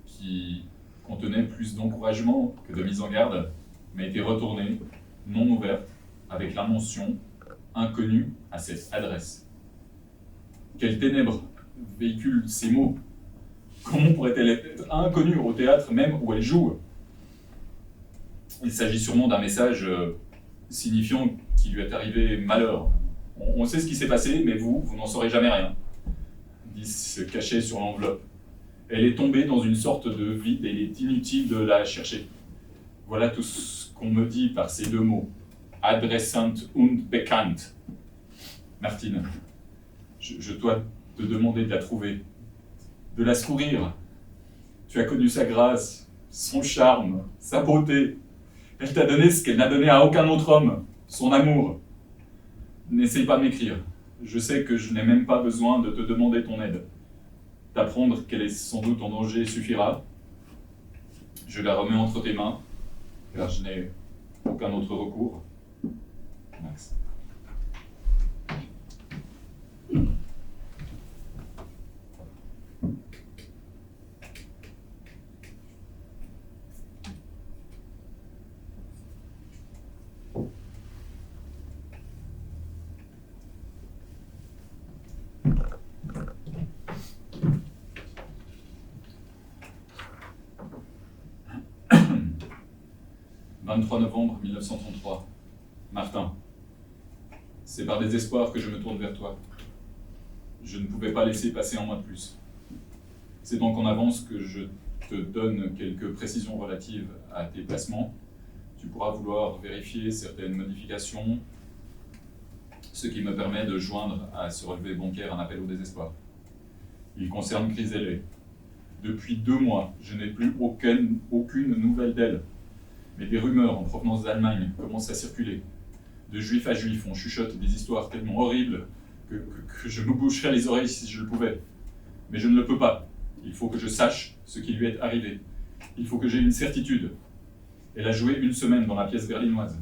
qui contenait plus d'encouragement que de mise en garde, m'a été retournée, non ouverte, avec la mention « Inconnu à cette adresse ». Quelles ténèbres véhiculent ces mots? Comment pourrait-elle être inconnue au théâtre même où elle joue? Il s'agit sûrement d'un message signifiant qu'il lui est arrivé malheur. On sait ce qui s'est passé, mais vous n'en saurez jamais rien, dit ce cachet sur l'enveloppe. Elle est tombée dans une sorte de vide et il est inutile de la chercher. Voilà tout ce qu'on me dit par ces deux mots. Adressant und bekannt. Martine, je dois te demander de la trouver, de la secourir. Tu as connu sa grâce, son charme, sa beauté. Elle t'a donné ce qu'elle n'a donné à aucun autre homme, son amour. N'essaye pas de m'écrire. Je sais que je n'ai même pas besoin de te demander ton aide. D'apprendre qu'elle est sans doute en danger suffira. Je la remets entre tes mains, car je n'ai aucun autre recours. Max. « 23 novembre 1933. Martin. C'est par désespoir que je me tourne vers toi. Je ne pouvais pas laisser passer un mois de plus. C'est donc en avance que je te donne quelques précisions relatives à tes placements. Tu pourras vouloir vérifier certaines modifications, ce qui me permet de joindre à ce relevé bancaire un appel au désespoir. Il concerne Griselle. Depuis 2 mois, je n'ai plus aucune nouvelle d'elle. Mais des rumeurs en provenance d'Allemagne commencent à circuler. De juif à juif, on chuchote des histoires tellement horribles que je me boucherais les oreilles si je le pouvais. Mais je ne le peux pas. Il faut que je sache ce qui lui est arrivé. Il faut que j'aie une certitude. Elle a joué 1 semaine dans la pièce berlinoise.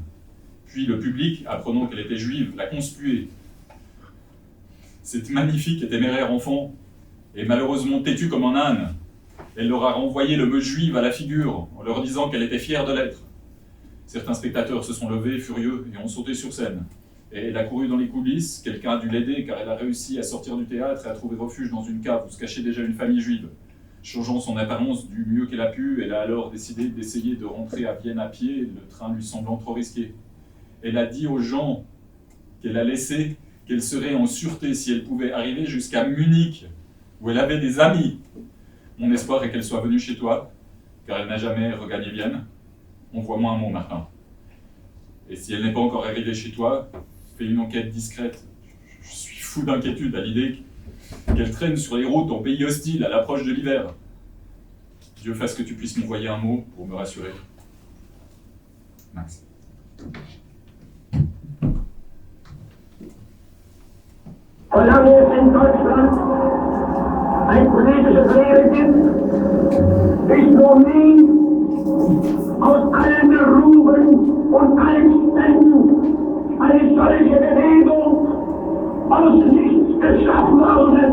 Puis le public, apprenant qu'elle était juive, l'a conspuée. Cette magnifique et téméraire enfant Et malheureusement têtue comme un âne, elle leur a renvoyé le mot juive à la figure en leur disant qu'elle était fière de l'être. Certains spectateurs se sont levés, furieux, et ont sauté sur scène. Et elle a couru dans les coulisses, quelqu'un a dû l'aider car elle a réussi à sortir du théâtre et à trouver refuge dans une cave où se cachait déjà une famille juive. Changeant son apparence du mieux qu'elle a pu, elle a alors décidé d'essayer de rentrer à Vienne à pied, le train lui semblant trop risqué. Elle a dit aux gens qu'elle a laissés qu'elle serait en sûreté si elle pouvait arriver jusqu'à Munich, où elle avait des amis. Mon espoir est qu'elle soit venue chez toi, car elle n'a jamais regagné Vienne. Envoie-moi un mot, Martin. Et si elle n'est pas encore arrivée chez toi, fais une enquête discrète. Je suis fou d'inquiétude à l'idée qu'elle traîne sur les routes en pays hostile à l'approche de l'hiver. Dieu fasse que tu puisses m'envoyer un mot pour me rassurer. Max. Solange es in Deutschland ein politisches Leben gibt, ist nur nie aus allen Berufen und allen Ständen eine solche Bewegung aus nichts geschaffen worden.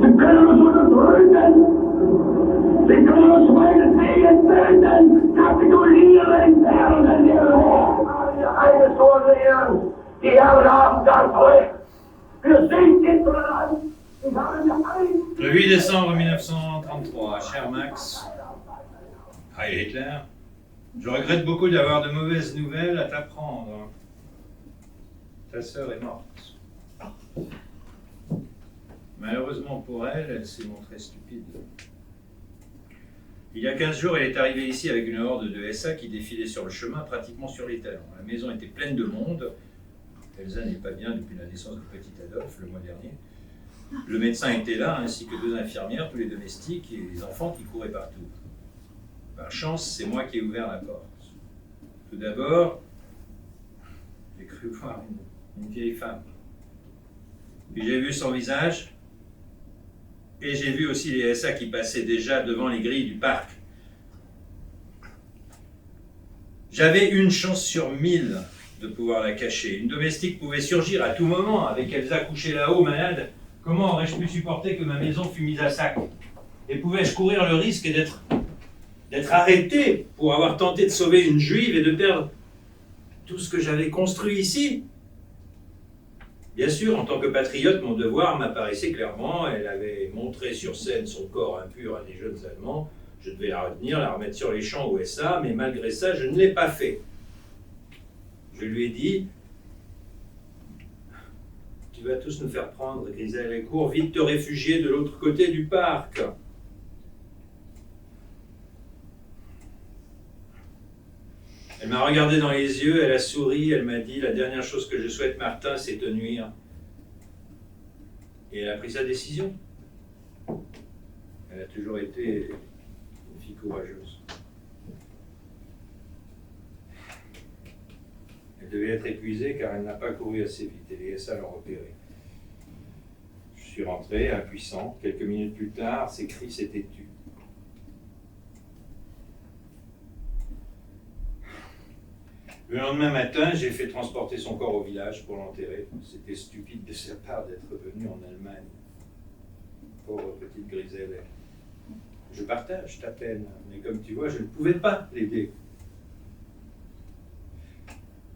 Sie können uns unterdrücken, sie können uns meinetwegen töten, kapitulieren werden wir eines Vorseher. Die Herren haben das Recht. Wir sind intolerant. Ich habe mir Le 8 décembre 1933, cher Max, Heil Hitler, je regrette beaucoup d'avoir de mauvaises nouvelles à t'apprendre. Ta sœur est morte. Malheureusement pour elle, elle s'est montrée stupide. Il y a 15 jours, elle est arrivée ici avec une horde de SA qui défilait sur le chemin, pratiquement sur les talons. La maison était pleine de monde. Elsa n'est pas bien depuis la naissance du petit Adolphe, le mois dernier. Le médecin était là, ainsi que 2 infirmières, tous les domestiques et les enfants qui couraient partout. Par chance, c'est moi qui ai ouvert la porte. Tout d'abord, j'ai cru voir une vieille femme. Puis j'ai vu son visage, et j'ai vu aussi les SA qui passaient déjà devant les grilles du parc. J'avais une chance sur 1000 de pouvoir la cacher. Une domestique pouvait surgir à tout moment, avec Elsa couchée là-haut, malade. Comment aurais-je pu supporter que ma maison fût mise à sac? Et pouvais-je courir le risque d'être arrêté pour avoir tenté de sauver une juive et de perdre tout ce que j'avais construit ici? Bien sûr, en tant que patriote, mon devoir m'apparaissait clairement. Elle avait montré sur scène son corps impur à des jeunes Allemands. Je devais la retenir, la remettre sur les champs au SA, mais malgré ça, je ne l'ai pas fait. Je lui ai dit, tu vas tous nous faire prendre, Grisel, et cours vite te réfugier de l'autre côté du parc. Elle m'a regardé dans les yeux, elle a souri, elle m'a dit, la dernière chose que je souhaite, Martin, c'est te nuire. Et elle a pris sa décision. Elle a toujours été une fille courageuse. Elle devait être épuisée car elle n'a pas couru assez vite et les SA l'ont repérée. Je suis rentré, impuissant. Quelques minutes plus tard, ses cris s'étaient tus. Le lendemain matin, j'ai fait transporter son corps au village pour l'enterrer. C'était stupide de sa part d'être venu en Allemagne. Pauvre petite Griselle. Je partage ta peine, mais comme tu vois, je ne pouvais pas l'aider.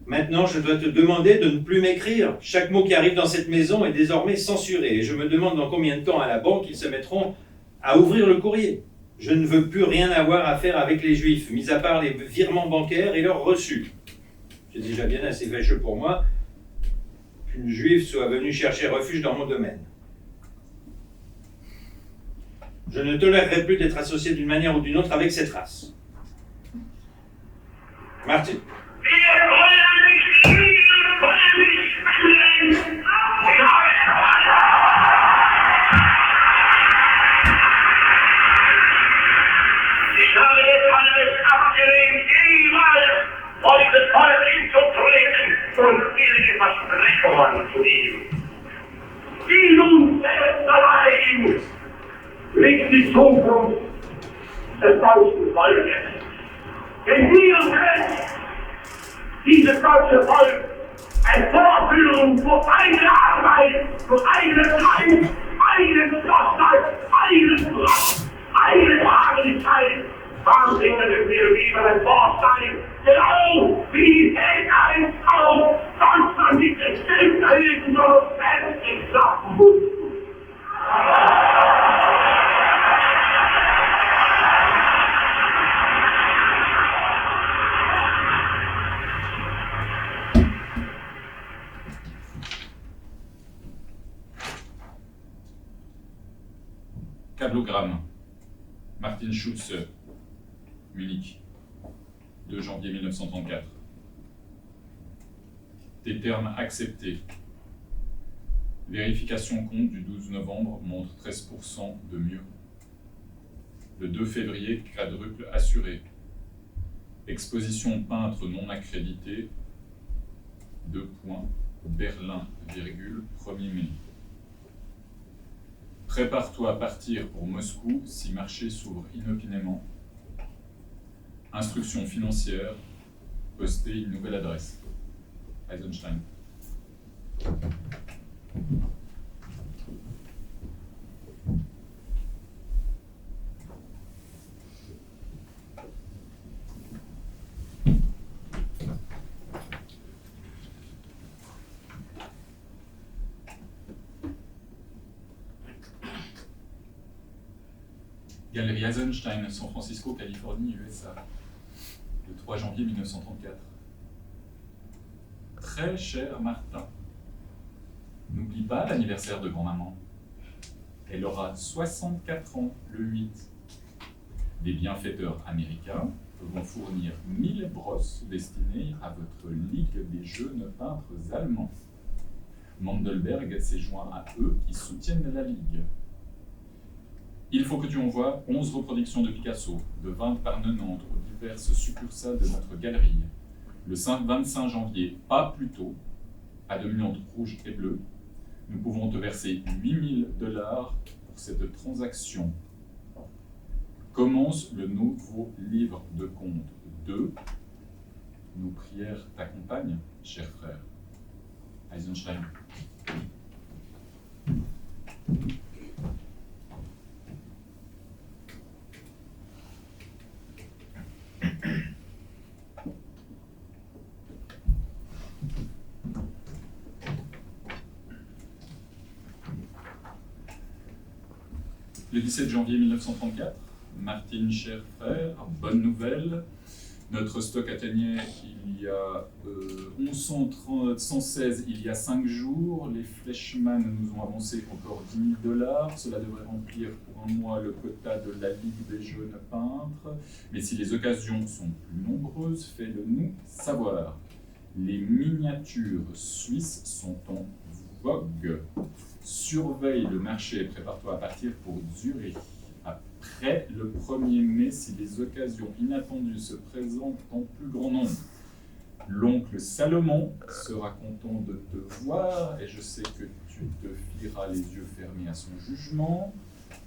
Maintenant, je dois te demander de ne plus m'écrire. Chaque mot qui arrive dans cette maison est désormais censuré. Et je me demande dans combien de temps à la banque ils se mettront à ouvrir le courrier. Je ne veux plus rien avoir à faire avec les Juifs, mis à part les virements bancaires et leurs reçus. C'est déjà bien assez fâcheux pour moi qu'une Juive soit venue chercher refuge dans mon domaine. Je ne tolérerai plus d'être associé d'une manière ou d'une autre avec cette race. Martin. Ich habe jetzt alles abgelehnt, jemals dieses Volk hinzutreten und ihre Versprechungen zu geben. Die nun selbst allein liegt die Zukunft des deutschen Volkes. Denn wir können dieses deutsche Volk Ein Vorführung für eigene Arbeit, für eigene Zeit, eigene Geschlossenheit, eigenen Kraft, eigene Tageligkeit. Wahnsinnige Spielgeber Vorstein, genau wie hält ein auf, sonst man die bestimmt erleben soll, fest klappen muss. Cablogramme. Martin Schulze, Munich, 2 janvier 1934. Des termes acceptés. Vérification compte du 12 novembre montre 13% de mieux. Le 2 février, quadruple assuré. Exposition peintre non accrédité. 2 points. Berlin, virgule, 1er mai. Prépare-toi à partir pour Moscou si marché s'ouvre inopinément. Instruction financière, poster une nouvelle adresse. Eisenstein. Galerie Eisenstein, San Francisco, Californie, USA, le 3 janvier 1934. Très cher Martin, n'oublie pas l'anniversaire de grand-maman. Elle aura 64 ans le 8. Des bienfaiteurs américains vont fournir 1000 brosses destinées à votre Ligue des jeunes peintres allemands. Mandelberg s'est joint à eux qui soutiennent la Ligue. Il faut que tu envoies 11 reproductions de Picasso, de 20 par 90, aux diverses succursales de notre galerie. Le 25 janvier, pas plus tôt, à dominante rouge et bleue, nous pouvons te verser $8000 pour cette transaction. Commence le nouveau livre de compte 2. Nos prières t'accompagnent, cher frère. Eisenstein. Le 17 janvier 1934, Martin, cher frère, bonne nouvelle. Notre stock atteignait il y a 116 il y a 5 jours. Les Fleischmann nous ont avancé encore $10 000. Cela devrait remplir pour un mois le quota de la Ligue des jeunes peintres. Mais si les occasions sont plus nombreuses, fais-le nous savoir. Les miniatures suisses sont en vogue. Surveille le marché et prépare-toi à partir pour Zurich. Après le 1er mai, si les occasions inattendues se présentent en plus grand nombre. L'oncle Salomon sera content de te voir et je sais que tu te fieras les yeux fermés à son jugement.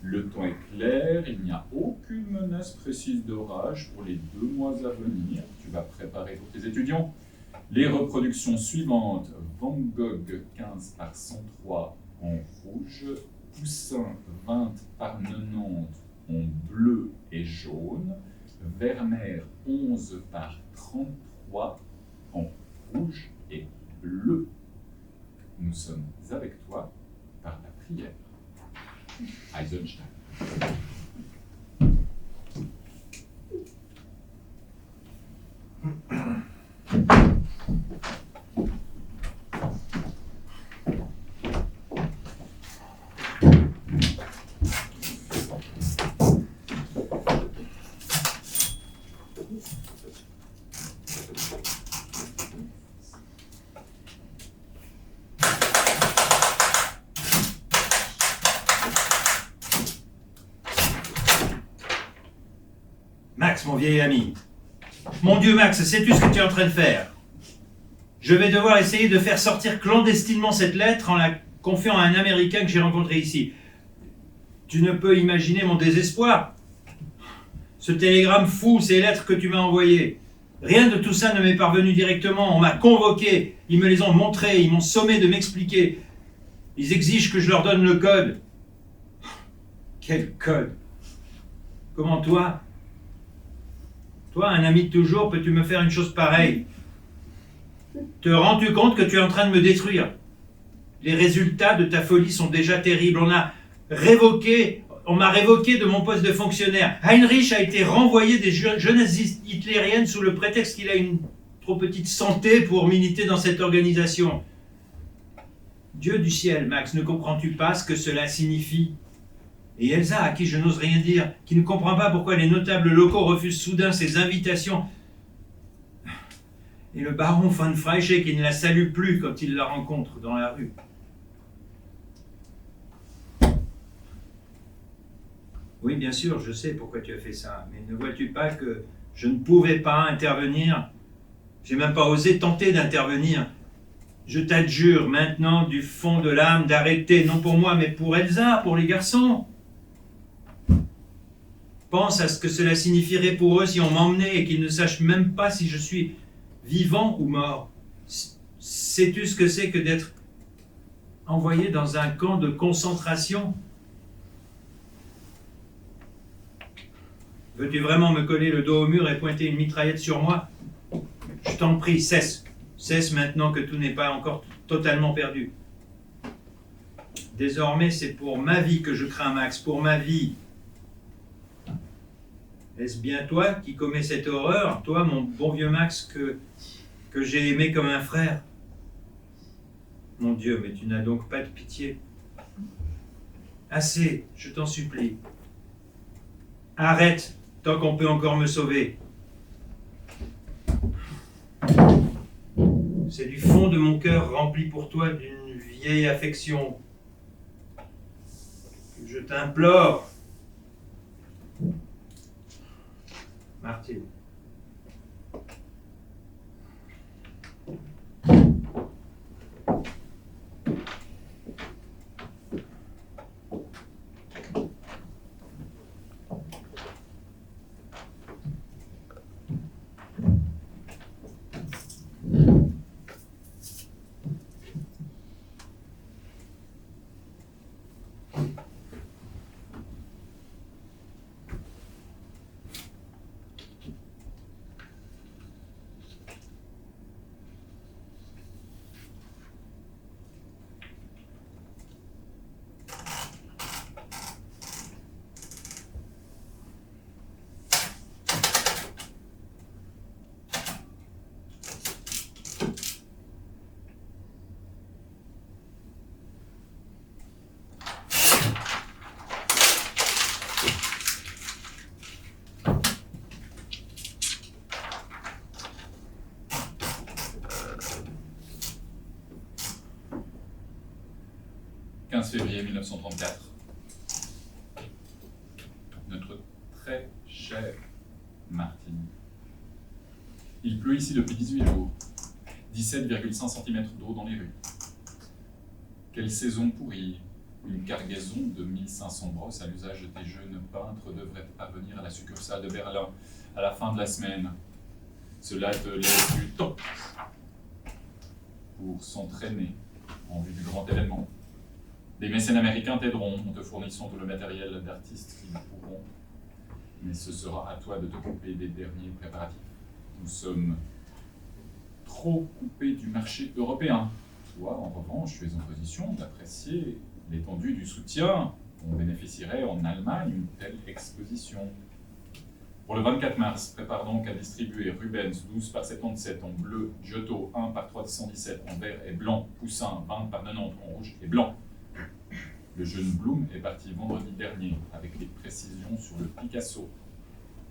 Le temps est clair, il n'y a aucune menace précise d'orage pour les 2 mois à venir. Tu vas préparer pour tes étudiants les reproductions suivantes. Van Gogh 15 par 103 en rouge, Poussin 20 par 90 en bleu et jaune, Werner 11 par 33 en rouge et bleu. Nous sommes avec toi par la prière. Eisenstein. Max, mon vieil ami. Mon Dieu, Max, sais-tu ce que tu es en train de faire? Je vais devoir essayer de faire sortir clandestinement cette lettre en la confiant à un Américain que j'ai rencontré ici. Tu ne peux imaginer mon désespoir. Ce télégramme fou, ces lettres que tu m'as envoyées. Rien de tout ça ne m'est parvenu directement. On m'a convoqué, ils me les ont montrés, ils m'ont sommé de m'expliquer. Ils exigent que je leur donne le code. Quel code? Comment toi, un ami de toujours, peux-tu me faire une chose pareille? Te rends-tu compte que tu es en train de me détruire? Les résultats de ta folie sont déjà terribles. On m'a révoqué de mon poste de fonctionnaire. Heinrich a été renvoyé des jeunesses hitlériennes sous le prétexte qu'il a une trop petite santé pour militer dans cette organisation. Dieu du ciel, Max, ne comprends-tu pas ce que cela signifie? Et Elsa, à qui je n'ose rien dire, qui ne comprend pas pourquoi les notables locaux refusent soudain ses invitations. Et le baron von Freische qui ne la salue plus quand il la rencontre dans la rue. Oui, bien sûr, je sais pourquoi tu as fait ça, mais ne vois-tu pas que je ne pouvais pas intervenir? J'ai même pas osé tenter d'intervenir. Je t'adjure maintenant du fond de l'âme d'arrêter, non pour moi, mais pour Elsa, pour les garçons. Pense à ce que cela signifierait pour eux si on m'emmenait et qu'ils ne sachent même pas si je suis vivant ou mort. Sais-tu ce que c'est que d'être envoyé dans un camp de concentration? Veux-tu vraiment me coller le dos au mur et pointer une mitraillette sur moi? Je t'en prie, cesse. Cesse maintenant que tout n'est pas encore totalement perdu. Désormais, c'est pour ma vie que je crains, Max, pour ma vie. Est-ce bien toi qui commets cette horreur, toi, mon bon vieux Max, que j'ai aimé comme un frère? Mon Dieu, mais tu n'as donc pas de pitié. Assez, je t'en supplie. Arrête, tant qu'on peut encore me sauver. C'est du fond de mon cœur rempli pour toi d'une vieille affection. Je t'implore. Martine. Février 1934. Notre très chère Martine. Il pleut ici depuis 18 jours. 17,5 cm d'eau dans les rues. Quelle saison pourrie. Une cargaison de 1500 brosses à l'usage de tes jeunes peintres devrait parvenir à la succursale de Berlin à la fin de la semaine. Cela te laisse du temps pour s'entraîner en vue du grand événement. Des mécènes américains t'aideront en te fournissant tout le matériel d'artistes qu'ils pourront. Mais ce sera à toi de t'occuper des derniers préparatifs. Nous sommes trop coupés du marché européen. Toi, en revanche, tu es en position d'apprécier l'étendue du soutien dont bénéficierait en Allemagne une telle exposition. Pour le 24 mars, prépare donc à distribuer Rubens 12 par 77 en bleu, Giotto 1 par 317 en vert et blanc, Poussin 20 par 90 en rouge et blanc. Le jeune Blum est parti vendredi dernier avec des précisions sur le Picasso.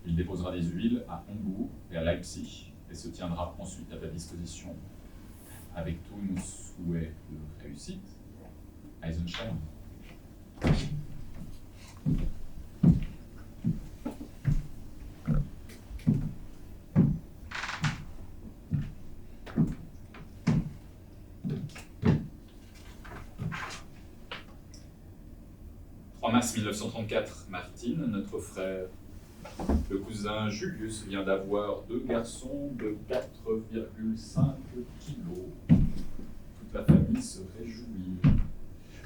Il déposera des huiles à Hambourg et à Leipzig et se tiendra ensuite à ta disposition avec tous nos souhaits de réussite. Eisenstein. Mars 1934, Martine, notre frère, Le cousin Julius vient d'avoir 2 garçons de 4,5 kilos. Toute la famille se réjouit.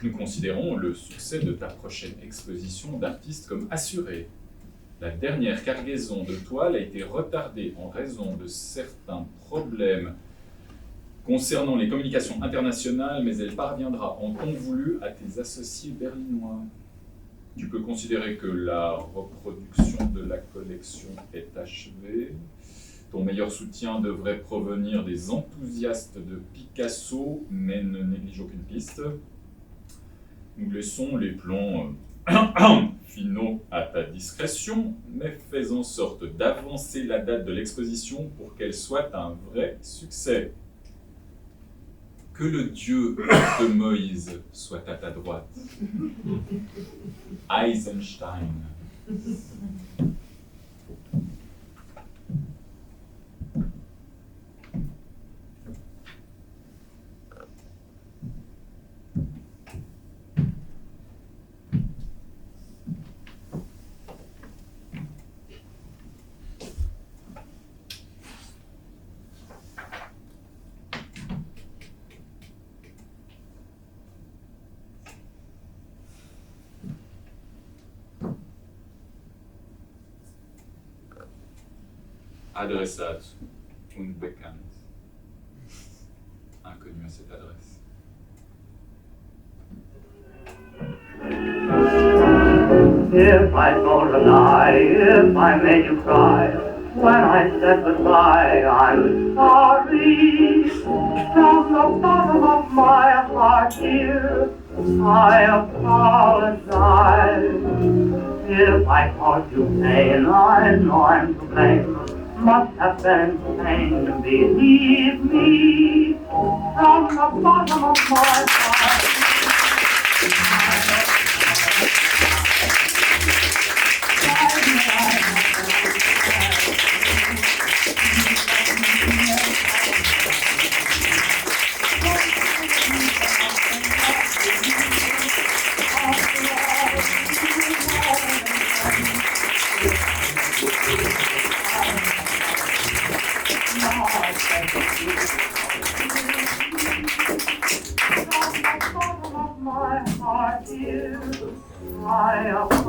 Nous considérons le succès de ta prochaine exposition d'artistes comme assuré. La dernière cargaison de toile a été retardée en raison de certains problèmes concernant les communications internationales, mais elle parviendra en temps voulu à tes associés berlinois. Tu peux considérer que la reproduction de la collection est achevée. Ton meilleur soutien devrait provenir des enthousiastes de Picasso, mais ne néglige aucune piste. Nous laissons les plans finaux à ta discrétion, mais fais en sorte d'avancer la date de l'exposition pour qu'elle soit un vrai succès. Que le Dieu de Moïse soit à ta droite. Eisenstein. Adressat unbekannt. Inconnu à cette adresse. If I told a lie, if I made you cry, when I said goodbye, I'm sorry. From the bottom of my heart, dear, I apologize. If I caused you pain, I know I'm to blame. Must have been insane, believe me. From the bottom of my heart.